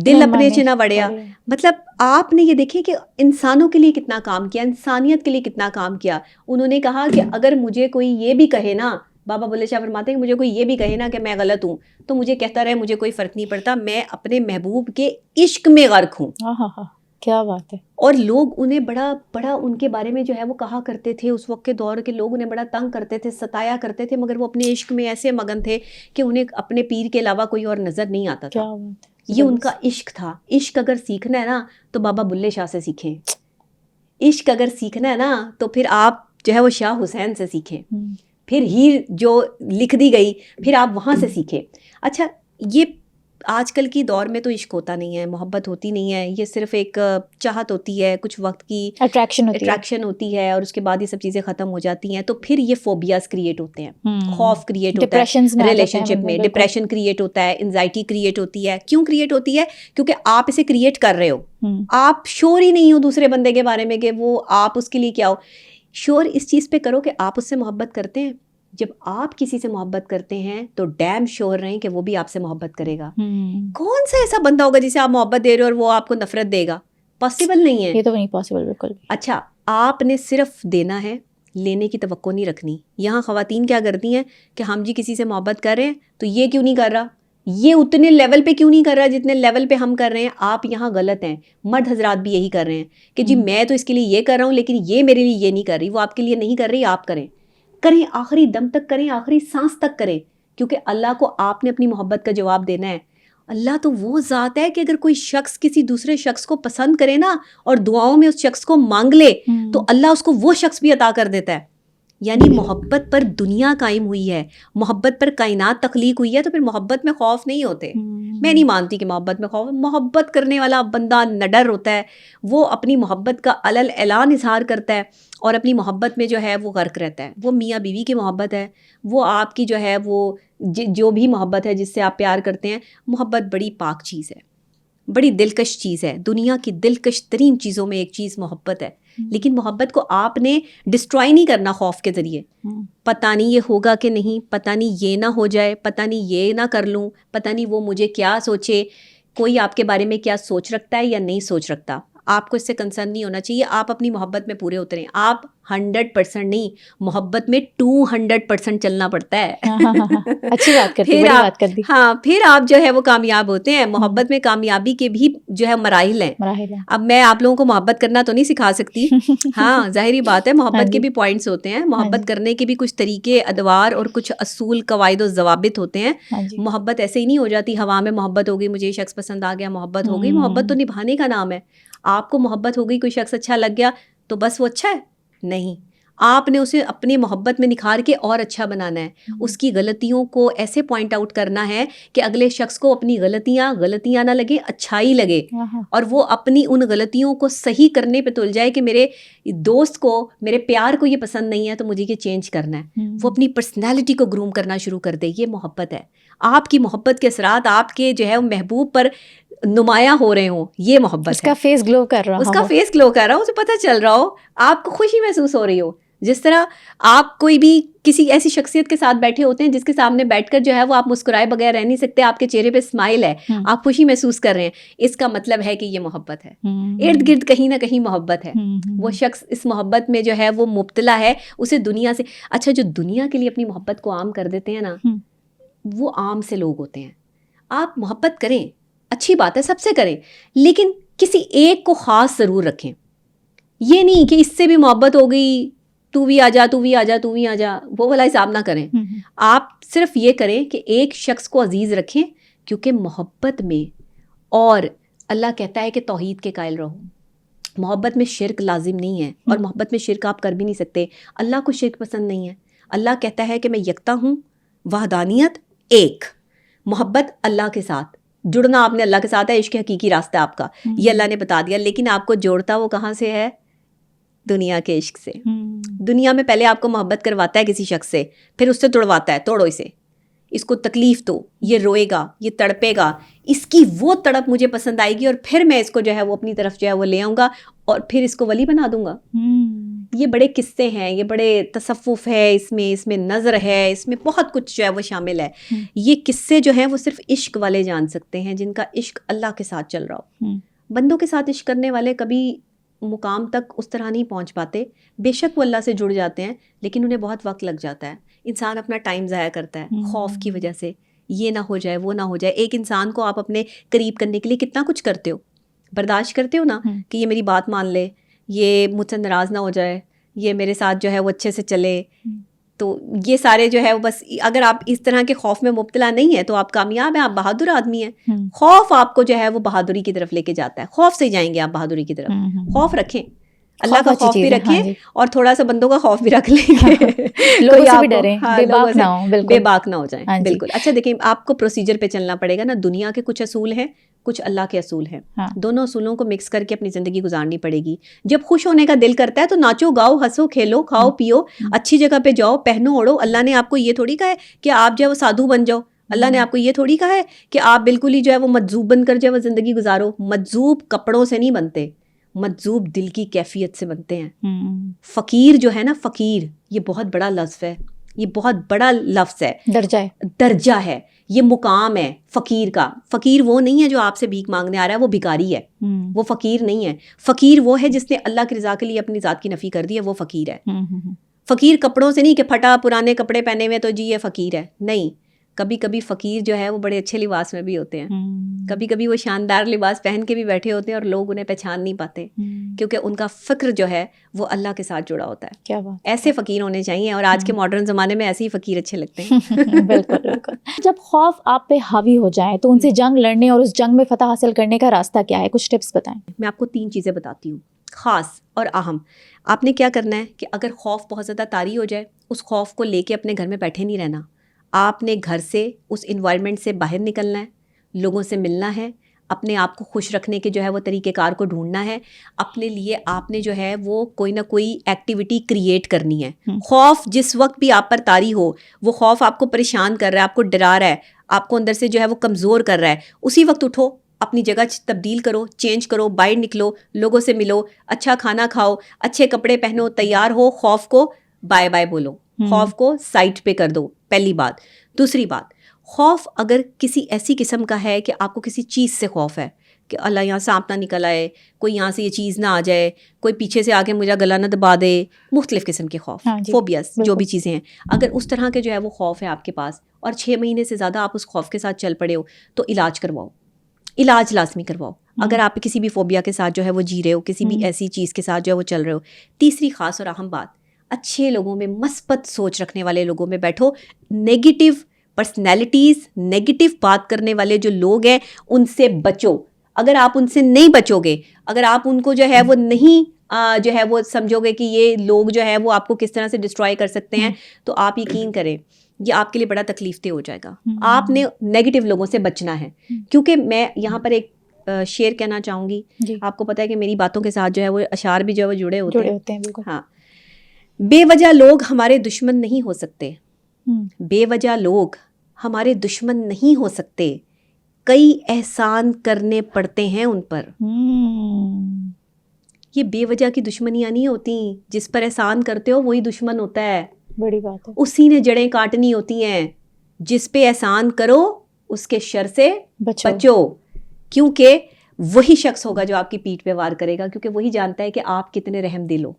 دل اپنے چ نہ وڑیا. مطلب آپ نے یہ دیکھیں کہ انسانوں کے لیے کتنا کام کیا، انسانیت کے لیے کتنا کام کیا. انہوں نے کہا کہ اگر مجھے کوئی یہ بھی کہے نا، بابا بلے شاہ فرماتے ہیں کہ مجھے کوئی یہ بھی کہے نا کہ میں غلط ہوں تو مجھے کہتا رہے، مجھے کوئی فرق نہیں پڑتا، میں اپنے محبوب کے عشق میں غرق ہوں. کیا بات ہے. اور لوگ انہیں بڑا ان کے بارے میں جو ہے وہ کہا کرتے تھے، اس وقت کے دور کے لوگ انہیں بڑا تنگ کرتے تھے، ستایا کرتے تھے، مگر وہ اپنے عشق میں ایسے مگن تھے کہ انہیں اپنے پیر کے علاوہ کوئی اور نظر نہیں آتا تھا. یہ ان کا عشق تھا. عشق اگر سیکھنا ہے نا تو بابا بلے شاہ سے سیکھیں. عشق اگر سیکھنا ہے نا تو پھر آپ جو ہے وہ شاہ حسین سے سیکھیں. پھر ہیر جو لکھ دی گئی پھر آپ وہاں سے سیکھیں. اچھا، یہ آج کل کی دور میں تو عشق ہوتا نہیں ہے، محبت ہوتی نہیں ہے، یہ صرف ایک چاہت ہوتی ہے، کچھ وقت کی اٹریکشن ہوتی ہے اور اس کے بعد یہ سب چیزیں ختم ہو جاتی ہیں. تو پھر یہ فوبیاز کریٹ ہوتے ہیں، خوف کریٹ ہوتا ہے ریلیشن شپ میں، ڈپریشن کریٹ ہوتا ہے، انزائٹی کریٹ ہوتی ہے. کیوں کریٹ ہوتی ہے؟ کیونکہ آپ اسے کریٹ کر رہے ہو، آپ شور ہی نہیں ہو دوسرے بندے کے بارے میں کہ وہ آپ اس کے لیے کیا ہو. شور اس چیز پہ کرو کہ آپ اس سے محبت کرتے ہیں. جب آپ کسی سے محبت کرتے ہیں تو ڈیم شور رہیں کہ وہ بھی آپ سے محبت کرے گا. کون سا ایسا بندہ ہوگا جسے آپ محبت دے رہے ہو اور وہ آپ کو نفرت دے گا؟ پاسبل نہیں ہے، یہ تو نہیں پاسبل بالکل. اچھا، آپ نے صرف دینا ہے، لینے کی توقع نہیں رکھنی. یہاں خواتین کیا کرتی ہیں کہ ہم جی کسی سے محبت کر رہے ہیں تو یہ کیوں نہیں کر رہا، یہ اتنے لیول پہ کیوں نہیں کر رہا جتنے لیول پہ ہم کر رہے ہیں. آپ یہاں غلط ہیں. مرد حضرات بھی یہی کر رہے ہیں کہ جی میں تو اس کے لیے یہ کر رہا ہوں لیکن یہ میرے لیے یہ نہیں کر رہی. وہ آپ کے لیے نہیں کر رہی، آپ کریں، آخری دم تک کریں، آخری سانس تک کریں، کیونکہ اللہ کو آپ نے اپنی محبت کا جواب دینا ہے. اللہ تو وہ ذات ہے کہ اگر کوئی شخص کسی دوسرے شخص کو پسند کرے نا اور دعاؤں میں اس شخص کو مانگ لے تو اللہ اس کو وہ شخص بھی عطا کر دیتا ہے. یعنی محبت پر دنیا قائم ہوئی ہے، محبت پر کائنات تخلیق ہوئی ہے. تو پھر محبت میں خوف نہیں ہوتے. میں نہیں مانتی کہ محبت میں خوف. محبت کرنے والا بندہ نڈر ہوتا ہے، وہ اپنی محبت کا علل اعلان اظہار کرتا ہے اور اپنی محبت میں جو ہے وہ غرق رہتا ہے. وہ میاں بیوی کی محبت ہے، وہ آپ کی جو ہے وہ جو بھی محبت ہے جس سے آپ پیار کرتے ہیں، محبت بڑی پاک چیز ہے، بڑی دلکش چیز ہے. دنیا کی دلکش ترین چیزوں میں ایک چیز محبت ہے. لیکن محبت کو آپ نے ڈسٹرائی نہیں کرنا خوف کے ذریعے. پتہ نہیں یہ ہوگا کہ نہیں، پتہ نہیں یہ نہ ہو جائے، پتہ نہیں یہ نہ کر لوں، پتہ نہیں وہ مجھے کیا سوچے. کوئی آپ کے بارے میں کیا سوچ رکھتا ہے یا نہیں سوچ رکھتا، آپ کو اس سے کنسرن نہیں ہونا چاہیے. آپ اپنی محبت میں پورے اتریں. آپ 100% نہیں، محبت میں 200% چلنا پڑتا ہے. اچھی بات کرتی، بڑی بات کر دی. ہاں، پھر آپ جو ہے وہ کامیاب ہوتے ہیں. محبت میں کامیابی کے بھی جو ہے مراحل ہیں. اب میں آپ لوگوں کو محبت کرنا تو نہیں سکھا سکتی. ہاں، ظاہری بات ہے، محبت کے بھی پوائنٹس ہوتے ہیں، محبت کرنے کے بھی کچھ طریقے، ادوار اور کچھ اصول، قواعد و ضوابط ہوتے ہیں. محبت ایسے ہی نہیں ہو جاتی ہوا میں. محبت ہو گئی، مجھے یہ شخص پسند آ گیا، محبت ہو گئی. محبت تو نبھانے کا نام ہے. آپ کو محبت ہو گئی، کوئی شخص اچھا لگ گیا تو بس وہ اچھا ہے؟ نہیں، آپ نے اسے اپنی محبت میں نکھار کے اور اچھا بنانا ہے. اس کی غلطیوں کو ایسے پوائنٹ آؤٹ کرنا ہے کہ اگلے شخص کو اپنی غلطیاں نہ لگے، اچھائی لگے، اور وہ اپنی ان غلطیوں کو صحیح کرنے پہ تل جائے کہ میرے دوست کو، میرے پیار کو یہ پسند نہیں ہے تو مجھے یہ چینج کرنا ہے. وہ اپنی پرسنالٹی کو گروم کرنا شروع کر دے. یہ محبت ہے. آپ کی محبت کے اثرات آپ کے جو ہے محبوب پر نمایاں ہو رہے ہوں، یہ محبت ہے. اس کا فیس گلو کر رہا ہو، اس کا فیس گلو کر رہا ہو، اسے پتہ چل رہا ہو، آپ کو خوشی محسوس ہو رہی ہو. جس طرح آپ کوئی بھی کسی ایسی شخصیت کے ساتھ بیٹھے ہوتے ہیں جس کے سامنے بیٹھ کر جو ہے وہ آپ مسکرائے بغیر رہ نہیں سکتے، آپ کے چہرے پہ اسمائل ہے، آپ خوشی محسوس کر رہے ہیں، اس کا مطلب ہے کہ یہ محبت ہے. ارد گرد کہیں نہ کہیں محبت ہے. وہ شخص اس محبت میں جو ہے وہ مبتلا ہے، اسے دنیا سے. اچھا، جو دنیا کے لیے اپنی محبت کو عام کر دیتے ہیں نا، وہ عام سے لوگ ہوتے ہیں. آپ محبت کریں، اچھی بات ہے، سب سے کریں، لیکن کسی ایک کو خاص ضرور رکھیں. یہ نہیں کہ اس سے بھی محبت ہو گئی، تو بھی آ جا، تو بھی آ جا، تو بھی آ جا، وہ والا حساب نہ کریں. آپ صرف یہ کریں کہ ایک شخص کو عزیز رکھیں، کیونکہ محبت میں، اور اللہ کہتا ہے کہ توحید کے قائل رہو. محبت میں شرک لازم نہیں ہے، اور محبت میں شرک آپ کر بھی نہیں سکتے. اللہ کو شرک پسند نہیں ہے. اللہ کہتا ہے کہ میں یکتا ہوں، وحدانیت ایک، محبت اللہ کے ساتھ. جڑنا آپ نے اللہ کے ساتھ ہے, عشق حقیقی راستہ آپ کا, یہ اللہ نے بتا دیا. لیکن آپ کو جوڑتا وہ کہاں سے ہے؟ دنیا کے عشق سے. دنیا میں پہلے آپ کو محبت کرواتا ہے کسی شخص سے, پھر اس سے توڑواتا ہے, توڑو اسے, اس کو تکلیف دو, یہ روئے گا, یہ تڑپے گا, اس کی وہ تڑپ مجھے پسند آئے گی, اور پھر میں اس کو جو ہے وہ اپنی طرف جو ہے وہ لے آؤں گا, اور پھر اس کو ولی بنا دوں گا. یہ بڑے قصے ہیں, یہ بڑے تصوف ہے, اس میں نظر ہے, اس میں بہت کچھ جو ہے وہ شامل ہے. یہ قصے جو ہیں وہ صرف عشق والے جان سکتے ہیں, جن کا عشق اللہ کے ساتھ چل رہا ہو. بندوں کے ساتھ عشق کرنے والے کبھی مقام تک اس طرح نہیں پہنچ پاتے. بے شک وہ اللہ سے جڑ جاتے ہیں, لیکن انہیں بہت وقت لگ جاتا ہے. انسان اپنا ٹائم ضائع کرتا ہے خوف کی وجہ سے, یہ نہ ہو جائے, وہ نہ ہو جائے. ایک انسان کو آپ اپنے قریب کرنے کے لیے کتنا کچھ کرتے ہو, برداشت کرتے ہو نا, کہ یہ میری بات مان لے, یہ مجھ سے ناراض نہ ہو جائے, یہ میرے ساتھ جو ہے وہ اچھے سے چلے. تو یہ سارے جو ہے وہ بس, اگر آپ اس طرح کے خوف میں مبتلا نہیں ہیں تو آپ کامیاب ہیں, آپ بہادر آدمی ہیں. خوف آپ کو جو ہے وہ بہادری کی طرف لے کے جاتا ہے, خوف سے جائیں گے آپ بہادری کی طرف. خوف رکھیں, اللہ کا خوف بھی رکھیں, اور تھوڑا سا بندوں کا خوف بھی رکھ لیں گے, لوگوں سے بھی ڈریں, بے باک نہ ہو جائیں. بالکل. اچھا دیکھیں, آپ کو پروسیجر پہ چلنا پڑے گا نا. دنیا کے کچھ اصول ہیں, کچھ اللہ کے اصول ہیں. دونوں اصولوں کو مکس کر کے اپنی زندگی گزارنی پڑے گی. جب خوش ہونے کا دل کرتا ہے تو ناچو گاؤ, ہنسو کھیلو, کھاؤ پیو, اچھی جگہ پہ جاؤ, پہنو اوڑھو. اللہ نے آپ کو یہ تھوڑی کہا ہے کہ آپ جو ہے وہ سادھو بن جاؤ. اللہ نے آپ کو یہ تھوڑی کہا ہے کہ آپ بالکل ہی جو ہے وہ مجذوب بن کر جو ہے وہ زندگی گزارو. مجذوب کپڑوں سے نہیں بنتے, مجذوب دل کی کیفیت سے بنتے ہیں. فقیر جو ہے نا, فقیر, یہ بہت بڑا لفظ ہے, یہ بہت بڑا لفظ ہے, درجہ ہے, یہ مقام ہے فقیر کا. فقیر وہ نہیں ہے جو آپ سے بھیک مانگنے آ رہا ہے, وہ بھکاری ہے, وہ فقیر نہیں ہے. فقیر وہ ہے جس نے اللہ کی رضا کے لیے اپنی ذات کی نفی کر دی ہے, وہ فقیر ہے. فقیر کپڑوں سے نہیں کہ پھٹا پرانے کپڑے پہنے ہوئے تو جی یہ فقیر ہے, نہیں. کبھی کبھی فقیر جو ہے وہ بڑے اچھے لباس میں بھی ہوتے ہیں, کبھی کبھی وہ شاندار لباس پہن کے بھی بیٹھے ہوتے ہیں اور لوگ انہیں پہچان نہیں پاتے, کیونکہ ان کا فکر جو ہے وہ اللہ کے ساتھ جڑا ہوتا ہے. کیا بات, ایسے فقیر ہونے چاہیے, اور آج کے ماڈرن زمانے میں ایسے ہی فقیر اچھے لگتے ہیں. بالکل بالکل. جب خوف آپ پہ حاوی ہو جائے تو ان سے جنگ لڑنے اور اس جنگ میں فتح حاصل کرنے کا راستہ کیا ہے؟ کچھ ٹپس بتائیں. میں آپ کو 3 چیزیں بتاتی ہوں, خاص اور اہم. آپ نے کیا کرنا ہے کہ اگر خوف بہت زیادہ طاری ہو جائے, اس خوف کو لے کے اپنے گھر میں بیٹھے نہیں رہنا. آپ نے گھر سے, اس انوائرمنٹ سے باہر نکلنا ہے, لوگوں سے ملنا ہے, اپنے آپ کو خوش رکھنے کے جو ہے وہ طریقہ کار کو ڈھونڈنا ہے. اپنے لیے آپ نے جو ہے وہ کوئی نہ کوئی ایکٹیویٹی کریٹ کرنی ہے. خوف جس وقت بھی آپ پر طاری ہو, وہ خوف آپ کو پریشان کر رہا ہے, آپ کو ڈرا رہا ہے, آپ کو اندر سے جو ہے وہ کمزور کر رہا ہے, اسی وقت اٹھو, اپنی جگہ تبدیل کرو, چینج کرو, باہر نکلو, لوگوں سے ملو, اچھا کھانا کھاؤ, اچھے کپڑے پہنو, تیار ہو, خوف کو بائے بائے بولو, خوف کو سائڈ پہ کر دو. پہلی بات. دوسری بات, خوف اگر کسی ایسی قسم کا ہے کہ آپ کو کسی چیز سے خوف ہے کہ اللہ یہاں سانپ نہ نکل آئے, کوئی یہاں سے یہ چیز نہ آ جائے, کوئی پیچھے سے آگے مجھے گلا نہ دبا دے, مختلف قسم کے خوف, فوبیاز جو بھی چیزیں ہیں, اگر اس طرح کے جو ہے وہ خوف ہے آپ کے پاس اور 6 مہینے سے زیادہ آپ اس خوف کے ساتھ چل پڑے ہو, تو علاج کرواؤ, علاج لازمی کرواؤ. اگر آپ کسی بھی فوبیا کے ساتھ جو ہے وہ جی رہے ہو, کسی بھی ایسی چیز کے ساتھ جو ہے وہ چل رہے ہو. تیسری خاص اور اہم بات, اچھے لوگوں میں, مثبت سوچ رکھنے والے لوگوں میں بیٹھو. نیگیٹو پرسنالٹیز, نیگیٹو بات کرنے والے جو لوگ ہیں ان سے بچو. اگر آپ ان سے نہیں بچو گے, اگر آپ ان کو جو ہے وہ نہیں جو ہے وہ سمجھو گے کہ یہ لوگ جو ہے وہ آپ کو کس طرح سے ڈسٹرائے کر سکتے ہیں, تو آپ یقین کریں یہ آپ کے لیے بڑا تکلیف دہ ہو جائے گا. آپ نے نیگیٹو لوگوں سے بچنا ہے. کیونکہ میں یہاں پر ایک شعر کہنا چاہوں گی, آپ کو پتہ ہے کہ میری باتوں کے ساتھ جو ہے وہ اشعار بھی جو ہے وہ جڑے ہوتے ہیں. ہاں, بے وجہ لوگ ہمارے دشمن نہیں ہو سکتے, بے وجہ لوگ ہمارے دشمن نہیں ہو سکتے, کئی احسان کرنے پڑتے ہیں ان پر. یہ بے وجہ کی دشمنیاں نہیں ہوتی, جس پر احسان کرتے ہو وہی دشمن ہوتا ہے. بڑی بات ہے. اسی نے جڑیں کاٹنی ہوتی ہیں. جس پہ احسان کرو اس کے شر سے بچو, کیونکہ وہی شخص ہوگا جو آپ کی پیٹھ پہ وار کرے گا, کیونکہ وہی جانتا ہے کہ آپ کتنے رحم دل ہو.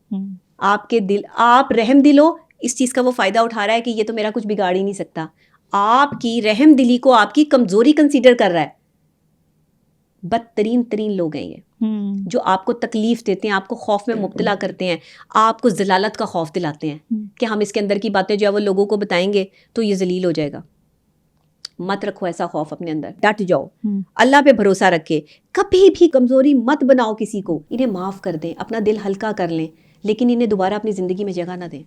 آپ رحم دل ہو, اس چیز کا وہ فائدہ اٹھا رہا ہے کہ یہ تو میرا کچھ بگاڑ ہی نہیں سکتا. آپ کی رحم دلی کو آپ کی کمزوری کنسیڈر کر رہا ہے. بدترین لوگ ہیں یہ, جو آپ کو تکلیف دیتے ہیں, آپ کو خوف میں مبتلا کرتے ہیں, آپ کو ذلالت کا خوف دلاتے ہیں کہ ہم اس کے اندر کی باتیں جو ہے وہ لوگوں کو بتائیں گے تو یہ ذلیل ہو جائے گا. مت رکھو ایسا خوف اپنے اندر, ڈٹ جاؤ, اللہ پہ بھروسہ رکھے, کبھی بھی کمزوری مت بناؤ کسی کو. انہیں معاف کر دیں, اپنا دل ہلکا کر لیں, لیکن انہیں دوبارہ اپنی زندگی میں جگہ نہ دیں.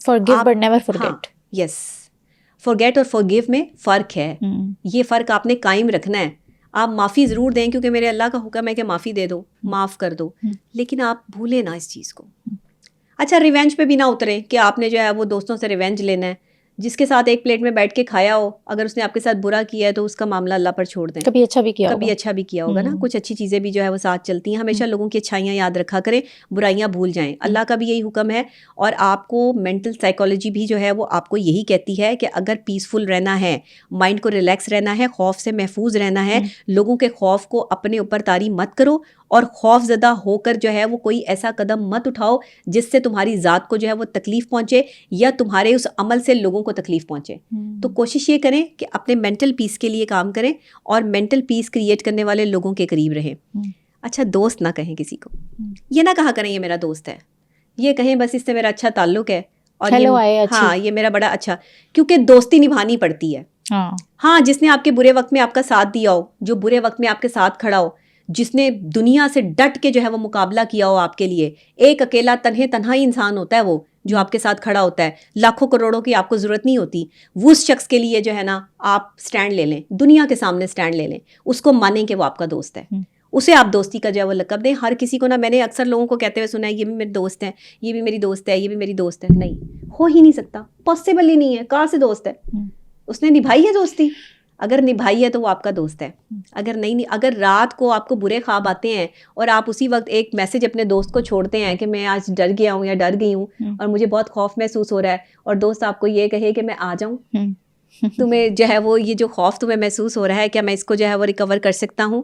forgive but never forget. Yes, forget اور forgive میں فرق ہے. یہ فرق آپ نے قائم رکھنا ہے. آپ معافی ضرور دیں کیونکہ میرے اللہ کا حکم ہے کہ معافی دے دو, معاف کر دو, لیکن آپ بھولیں نہ اس چیز کو. اچھا ریونج پہ بھی نہ اتریں کہ آپ نے جو ہے وہ دوستوں سے ریونج لینا ہے. جس کے ساتھ ایک پلیٹ میں بیٹھ کے کھایا ہو, اگر اس نے آپ کے ساتھ برا کیا ہے تو اس کا معاملہ اللہ پر چھوڑ دیں. کبھی اچھا بھی کیا ہوگا نا, کچھ اچھی چیزیں بھی جو ہے وہ ساتھ چلتی ہیں. ہمیشہ لوگوں کی اچھائیاں یاد رکھا کریں, برائیاں بھول جائیں. اللہ کا بھی یہی حکم ہے, اور آپ کو مینٹل سائیکالوجی بھی جو ہے وہ آپ کو یہی کہتی ہے کہ اگر پیسفل رہنا ہے, مائنڈ کو ریلیکس رہنا ہے, خوف سے محفوظ رہنا ہے, لوگوں کے خوف کو اپنے اوپر طاری مت کرو, اور خوف زدہ ہو کر جو ہے وہ کوئی ایسا قدم مت اٹھاؤ جس سے تمہاری ذات کو جو ہے وہ تکلیف پہنچے یا تمہارے اس عمل سے لوگوں کو تکلیف پہنچے. تو کوشش یہ کریں کہ اپنے مینٹل پیس کے لیے کام کریں اور مینٹل پیس کریٹ کرنے والے لوگوں کے قریب رہیں. اچھا دوست نہ کہیں کسی کو, یہ نہ کہا کریں یہ میرا دوست ہے, یہ کہیں بس اس سے میرا اچھا تعلق ہے اور ہاں یہ میرا بڑا اچھا, کیونکہ دوستی نبھانی پڑتی ہے. ہاں جس نے آپ کے برے وقت میں آپ کا ساتھ دیا ہو, جو برے وقت میں آپ کے ساتھ کھڑا ہو, جس نے دنیا سے ڈٹ کے جو ہے وہ مقابلہ کیا ہو آپ کے لیے, ایک اکیلا تنہا ہی انسان ہوتا ہے وہ جو آپ کے ساتھ کھڑا ہوتا ہے, لاکھوں کروڑوں کی آپ کو ضرورت نہیں ہوتی. وہ اس شخص کے لیے جو ہے نا آپ سٹینڈ لے لیں, دنیا کے سامنے سٹینڈ لے لیں, اس کو مانیں کہ وہ آپ کا دوست ہے, اسے آپ دوستی کا جو ہے وہ لقب دیں. ہر کسی کو نا, میں نے اکثر لوگوں کو کہتے ہوئے سنا ہے یہ بھی میرے دوست ہیں, یہ بھی میری دوست ہے, یہ بھی میری دوست ہے. نہیں, ہو ہی نہیں سکتا, پاسبل ہی نہیں ہے. کہاں سے دوست ہے؟ اس نے نبھائی ہے دوستی, اگر نبھائی ہے تو وہ آپ کا دوست ہے. اگر نہیں, اگر رات کو آپ کو برے خواب آتے ہیں اور آپ اسی وقت ایک میسج اپنے دوست کو چھوڑتے ہیں کہ میں آج ڈر گیا ہوں یا ڈر گئی ہوں اور مجھے بہت خوف محسوس ہو رہا ہے, اور دوست آپ کو یہ کہے کہ میں آ جاؤں, تمہیں جو ہے وہ یہ جو خوف تمہیں محسوس ہو رہا ہے کیا میں اس کو جو ہے وہ ریکور کر سکتا ہوں,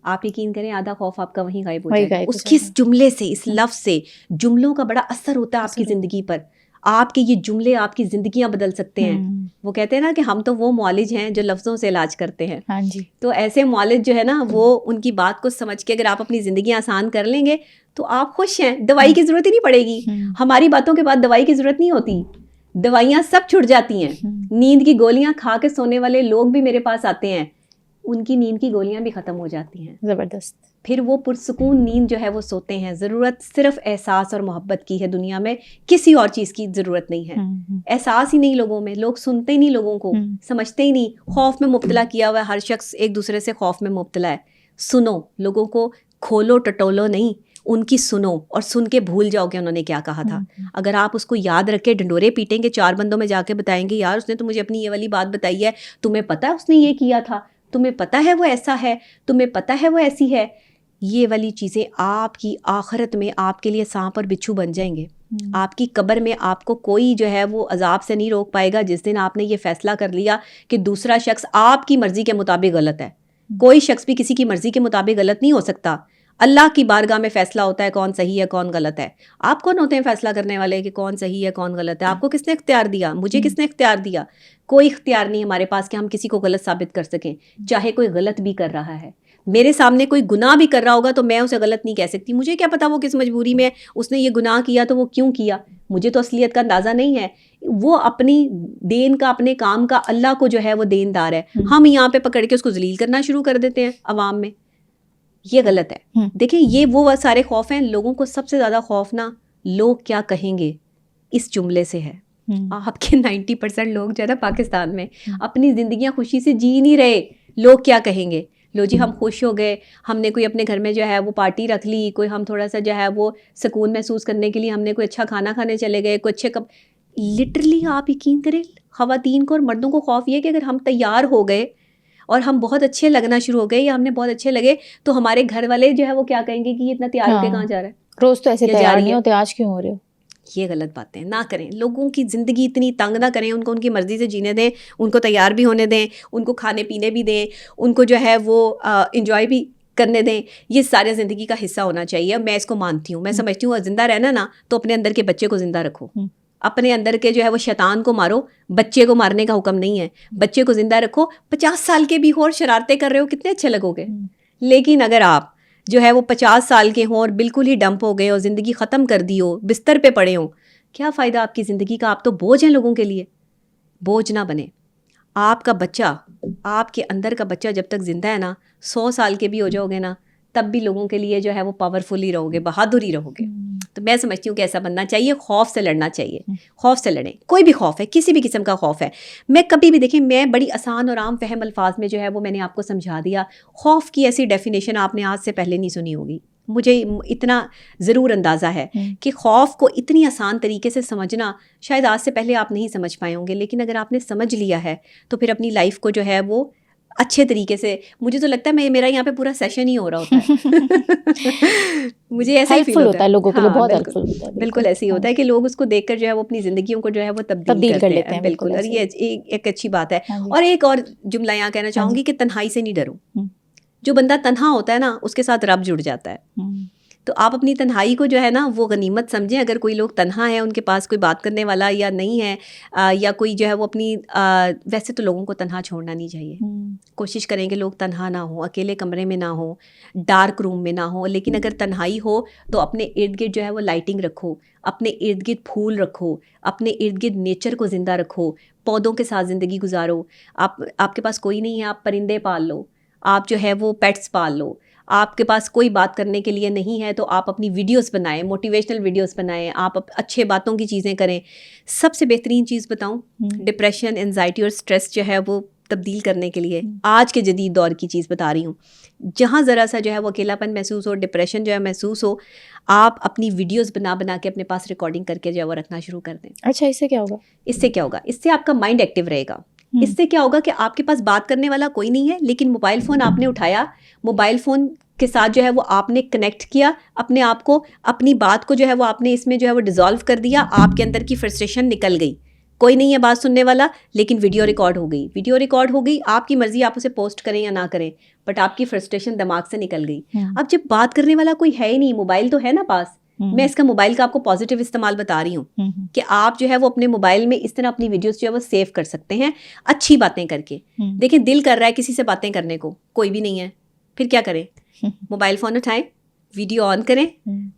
آپ یقین کریں آدھا خوف آپ کا وہیں غائب ہو جائے گا. اس کس جملے سے, اس لفظ سے. جملوں کا بڑا اثر ہوتا ہے آپ کی زندگی پر. آپ کے یہ جملے آپ کی زندگیاں بدل سکتے ہیں. وہ کہتے ہیں نا کہ ہم تو وہ معالج ہیں جو لفظوں سے علاج کرتے ہیں. تو ایسے معالج جو ہے نا وہ ان کی بات کو سمجھ کے اگر آپ اپنی زندگی آسان کر لیں گے تو آپ خوش ہیں. دوائی کی ضرورت ہی نہیں پڑے گی. ہماری باتوں کے بعد دوائی کی ضرورت نہیں ہوتی, دوائیاں سب چھٹ جاتی ہیں. نیند کی گولیاں کھا کے سونے والے لوگ بھی میرے پاس آتے ہیں, ان کی نیند کی گولیاں بھی ختم ہو جاتی ہیں. زبردست. پھر وہ پرسکون نیند جو ہے وہ سوتے ہیں. ضرورت صرف احساس اور محبت کی ہے دنیا میں, کسی اور چیز کی ضرورت نہیں ہے. احساس ہی نہیں لوگوں میں, لوگ سنتے ہی نہیں لوگوں کو, سمجھتے ہی نہیں. خوف میں مبتلا کیا ہوا ہے ہر شخص, ایک دوسرے سے خوف میں مبتلا ہے. سنو لوگوں کو, کھولو ٹٹولو نہیں, ان کی سنو اور سن کے بھول جاؤ کہ انہوں نے کیا کہا تھا. اگر آپ اس کو یاد رکھ کے ڈنڈورے پیٹیں گے, 4 بندوں میں جا کے بتائیں گے یار اس نے تو مجھے اپنی یہ والی بات بتائی ہے, تمہیں پتہ ہے اس نے یہ کیا تھا, تمہیں پتہ ہے وہ ایسا ہے, تمہیں پتہ ہے وہ ایسی ہے, یہ والی چیزیں آپ کی آخرت میں آپ کے لیے سانپ اور بچھو بن جائیں گے. آپ کی قبر میں آپ کو کوئی جو ہے وہ عذاب سے نہیں روک پائے گا جس دن آپ نے یہ فیصلہ کر لیا کہ دوسرا شخص آپ کی مرضی کے مطابق غلط ہے. کوئی شخص بھی کسی کی مرضی کے مطابق غلط نہیں ہو سکتا. اللہ کی بارگاہ میں فیصلہ ہوتا ہے کون صحیح ہے کون غلط ہے. آپ کون ہوتے ہیں فیصلہ کرنے والے کہ کون صحیح ہے کون غلط ہے؟ آپ کو کس نے اختیار دیا؟ مجھے کس نے اختیار دیا؟ کوئی اختیار نہیں ہمارے پاس کہ ہم کسی کو غلط ثابت کر سکیں, چاہے کوئی غلط بھی کر رہا ہے. میرے سامنے کوئی گناہ بھی کر رہا ہوگا تو میں اسے غلط نہیں کہہ سکتی. مجھے کیا پتا وہ کس مجبوری میں اس نے یہ گناہ کیا تو وہ کیوں کیا, مجھے تو اصلیت کا اندازہ نہیں ہے. وہ اپنی دین کا, اپنے کام کا اللہ کو جو ہے وہ دیندار ہے. ہم یہاں پہ پکڑ کے اس کو ذلیل کرنا شروع کر دیتے ہیں عوام میں, یہ غلط ہے. دیکھیں یہ وہ سارے خوف ہیں. لوگوں کو سب سے زیادہ خوف نا لوگ کیا کہیں گے اس جملے سے ہے. آپ کے 90% لوگ جو ہے نا پاکستان میں اپنی زندگیاں خوشی سے جی نہیں رہے. لوگ کیا کہیں گے. لو جی ہم خوش ہو گئے, ہم نے کوئی اپنے گھر میں جو ہے وہ پارٹی رکھ لی, کوئی ہم تھوڑا سا جو ہے وہ سکون محسوس کرنے کے لیے ہم نے کوئی اچھا کھانا کھانے چلے گئے, کوئی اچھے لٹرلی آپ یقین کریں خواتین کو اور مردوں کو خوف یہ کہ اگر ہم تیار ہو گئے اور ہم بہت اچھے لگنا شروع ہو گئے یا ہم نے بہت اچھے لگے تو ہمارے گھر والے جو ہے وہ کیا کہیں گے کہ یہ اتنا تیار ہو کے کہاں جا رہا ہے, روز تو ایسے تیار نہیں ہوتے, آج کیوں ہو رہے ہو. یہ غلط باتیں نہ کریں. لوگوں کی زندگی اتنی تنگ نہ کریں, ان کو ان کی مرضی سے جینے دیں, ان کو تیار بھی ہونے دیں, ان کو کھانے پینے بھی دیں, ان کو جو ہے وہ انجوائے بھی کرنے دیں. یہ سارے زندگی کا حصہ ہونا چاہیے. میں اس کو مانتی ہوں, میں سمجھتی ہوں زندہ رہنا نا تو اپنے اندر کے بچے کو زندہ رکھو. اپنے اندر کے جو ہے وہ شیطان کو مارو, بچے کو مارنے کا حکم نہیں ہے. بچے کو زندہ رکھو. 50 سال کے بھی ہو اور شرارتیں کر رہے ہو کتنے اچھے لگو گے. لیکن اگر آپ جو ہے وہ 50 سال کے ہوں اور بالکل ہی ڈمپ ہو گئے اور زندگی ختم کر دی ہو, بستر پہ پڑے ہوں, کیا فائدہ آپ کی زندگی کا. آپ تو بوجھ ہیں لوگوں کے لیے. بوجھ نہ بنے. آپ کا بچہ, آپ کے اندر کا بچہ جب تک زندہ ہے نا, 100 سال کے بھی ہو جاؤ گے نا تب بھی لوگوں کے لیے جو ہے وہ پاورفل ہی رہو گے, بہادر ہی رہو گے. تو میں سمجھتی ہوں کہ ایسا بننا چاہیے, خوف سے لڑنا چاہیے, خوف سے لڑیں, کوئی بھی خوف ہے, کسی بھی قسم کا خوف ہے. میں کبھی بھی دیکھیں, میں بڑی آسان اور عام فہم الفاظ میں جو ہے وہ میں نے آپ کو سمجھا دیا. خوف کی ایسی ڈیفینیشن آپ نے آج سے پہلے نہیں سنی ہوگی. مجھے اتنا ضرور اندازہ ہے کہ خوف کو اتنی آسان طریقے سے سمجھنا شاید آج سے پہلے آپ نہیں سمجھ پائے ہوں گے, لیکن اگر آپ نے سمجھ لیا ہے تو پھر اپنی لائف کو جو ہے وہ اچھے طریقے سے, مجھے تو لگتا ہے میرا یہاں پہ پورا سیشن ہی ہو رہا ہوتا ہے. مجھے ایسا ہی فیل ہوتا ہے لوگوں کے لیے, بہت ہیلپ فل ہوتا ہے. بالکل ایسے ہی ہوتا ہے کہ لوگ اس کو دیکھ کر جو ہے وہ اپنی زندگیوں کو جو ہے وہ تبدیل کر لیتے ہیں. بالکل, اور یہ ایک اچھی بات ہے. اور ایک اور جملہ یہاں کہنا چاہوں گی کہ تنہائی سے نہیں ڈرو. جو بندہ تنہا ہوتا ہے نا, اس کے ساتھ رب جڑ جاتا ہے. تو آپ اپنی تنہائی کو جو ہے نا وہ غنیمت سمجھیں. اگر کوئی لوگ تنہا ہے, ان کے پاس کوئی بات کرنے والا یا نہیں ہے, یا کوئی جو ہے وہ اپنی, ویسے تو لوگوں کو تنہا چھوڑنا نہیں چاہیے. کوشش کریں کہ لوگ تنہا نہ ہوں, اکیلے کمرے میں نہ ہوں, ڈارک روم میں نہ ہوں. لیکن اگر تنہائی ہو تو اپنے ارد گرد جو ہے وہ لائٹنگ رکھو, اپنے ارد گرد پھول رکھو, اپنے ارد گرد نیچر کو زندہ رکھو, پودوں کے ساتھ زندگی گزارو. آپ کے پاس کوئی نہیں ہے, آپ پرندے پال لو, آپ جو ہے وہ پیٹس پال لو. آپ کے پاس کوئی بات کرنے کے لیے نہیں ہے تو آپ اپنی ویڈیوز بنائیں, موٹیویشنل ویڈیوز بنائیں, آپ اچھے باتوں کی چیزیں کریں. سب سے بہترین چیز بتاؤں, ڈپریشن, انزائٹی اور سٹریس جو ہے وہ تبدیل کرنے کے لیے آج کے جدید دور کی چیز بتا رہی ہوں. جہاں ذرا سا جو ہے وہ اکیلا پن محسوس ہو, ڈپریشن جو ہے محسوس ہو, آپ اپنی ویڈیوز بنا کے اپنے پاس ریکارڈنگ کر کے جو ہے وہ رکھنا شروع کر دیں. اچھا, اس سے کیا ہوگا؟ اس سے کیا ہوگا, اس سے آپ کا مائنڈ ایکٹیو رہے گا. اس سے کیا ہوگا کہ آپ کے پاس بات کرنے والا کوئی نہیں ہے, لیکن موبائل فون آپ نے اٹھایا, موبائل فون کے ساتھ جو ہے وہ آپ نے کنیکٹ کیا اپنے آپ کو, اپنی بات کو جو ہے وہ آپ نے اس میں جو ہے وہ ڈیزالو کر دیا. آپ کے اندر کی فرسٹریشن نکل گئی, کوئی نہیں ہے بات سننے والا, لیکن ویڈیو ریکارڈ ہو گئی. ویڈیو ریکارڈ ہو گئی, آپ کی مرضی آپ اسے پوسٹ کریں یا نہ کریں, بٹ آپ کی فرسٹریشن دماغ سے نکل گئی. اب جب بات کرنے والا کوئی ہے ہی نہیں, موبائل تو ہے نا پاس, میں اس کا موبائل کا آپ کو پازیٹیو استعمال بتا رہی ہوں کہ آپ جو ہے وہ اپنے موبائل میں اس طرح اپنی ویڈیوز جو ہے وہ سیو کر سکتے ہیں اچھی باتیں کر کے. دیکھیں, دل کر رہا ہے کسی سے باتیں کرنے کو, کوئی بھی نہیں ہے, پھر کیا کریں؟ موبائل فون اٹھائیں, ویڈیو آن کریں,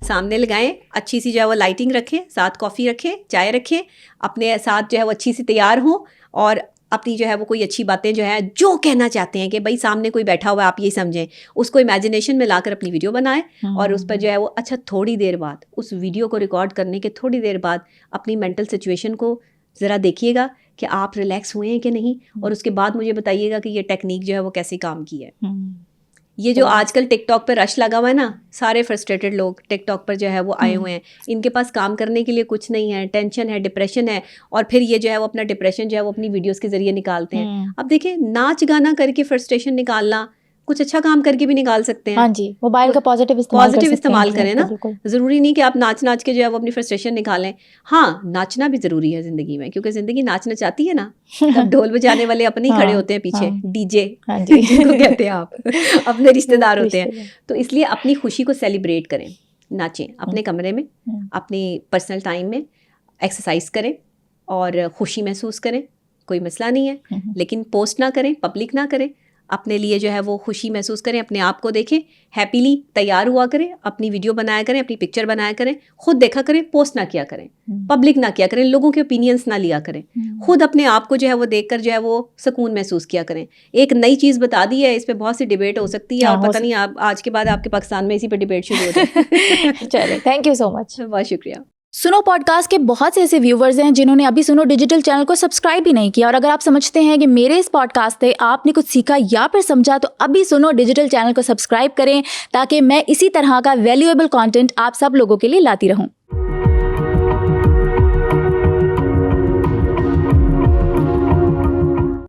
سامنے لگائیں, اچھی سی جو ہے وہ لائٹنگ رکھیں, ساتھ کافی رکھیں, چائے رکھیں, اپنے ساتھ جو ہے وہ اچھی سی تیار ہوں, اور اپنی جو ہے وہ کوئی اچھی باتیں جو ہے جو کہنا چاہتے ہیں کہ بھائی سامنے کوئی بیٹھا ہوا ہے, آپ یہی سمجھیں, اس کو امیجنیشن میں لا کر اپنی ویڈیو بنائیں, اور اس پر جو ہے وہ اچھا تھوڑی دیر بعد, اس ویڈیو کو ریکارڈ کرنے کے تھوڑی دیر بعد اپنی مینٹل سچویشن کو ذرا دیکھیے گا کہ آپ ریلیکس ہوئے ہیں کہ نہیں, اور اس کے بعد مجھے بتائیے گا کہ یہ ٹیکنیک جو ہے وہ کیسے کام کی ہے. یہ جو آج کل ٹک ٹاک پہ رش لگا ہوا ہے نا, سارے فرسٹریٹڈ لوگ ٹک ٹاک پر جو ہے وہ آئے ہوئے ہیں, ان کے پاس کام کرنے کے لیے کچھ نہیں ہے, ٹینشن ہے, ڈپریشن ہے, اور پھر یہ جو ہے وہ اپنا ڈپریشن جو ہے وہ اپنی ویڈیوز کے ذریعے نکالتے ہیں. اب دیکھیں, ناچ گانا کر کے فرسٹریشن نکالنا, کچھ اچھا کام کر کے بھی نکال سکتے ہیں. ہاں جی, موبائل کا پازیٹیو استعمال کریں نا. ضروری نہیں کہ آپ ناچ کے جو ہے وہ اپنی فرسٹریشن نکالیں. ہاں, ناچنا بھی ضروری ہے زندگی میں, کیونکہ زندگی ناچنا چاہتی ہے نا. تب ڈھول بجانے والے اپنے ہی کھڑے ہوتے ہیں پیچھے, ڈی جے جن کو کہتے ہیں آپ, اپنے رشتے دار ہوتے ہیں. تو اس لیے اپنی خوشی کو سیلیبریٹ کریں, ناچیں اپنے کمرے میں, اپنی پرسنل ٹائم میں ایکسرسائز کریں اور خوشی محسوس کریں, کوئی مسئلہ نہیں ہے. لیکن پوسٹ نہ کریں, پبلک نہ کریں, اپنے لیے جو ہے وہ خوشی محسوس کریں, اپنے آپ کو دیکھیں, ہیپیلی تیار ہوا کریں, اپنی ویڈیو بنایا کریں, اپنی پکچر بنایا کریں, خود دیکھا کریں, پوسٹ نہ کیا کریں, پبلک نہ کیا کریں, لوگوں کے اوپینینس نہ لیا کریں, خود اپنے آپ کو جو ہے وہ دیکھ کر جو ہے وہ سکون محسوس کیا کریں. ایک نئی چیز بتا دی ہے, اس پہ بہت سی ڈیبیٹ ہو سکتی ہے, اور پتہ نہیں آپ آج کے بعد آپ کے پاکستان میں اسی پہ ڈیبیٹ شروع ہو جائے. چلے, تھینک یو سو مچ, بہت شکریہ. سنو پوڈ کاسٹ کے بہت سے ایسے ویورز ہیں جنہوں نے ابھی سنو ڈیجیٹل چینل کو سبسکرائب بھی نہیں کیا, اور اگر آپ سمجھتے ہیں کہ میرے اس پوڈ کاسٹ سے آپ نے کچھ سیکھا یا پھر سمجھا, تو ابھی سنو ڈیجیٹل چینل کو سبسکرائب کریں تاکہ میں اسی طرح کا ویلیویبل کانٹینٹ آپ سب لوگوں کے لیے لاتی رہوں.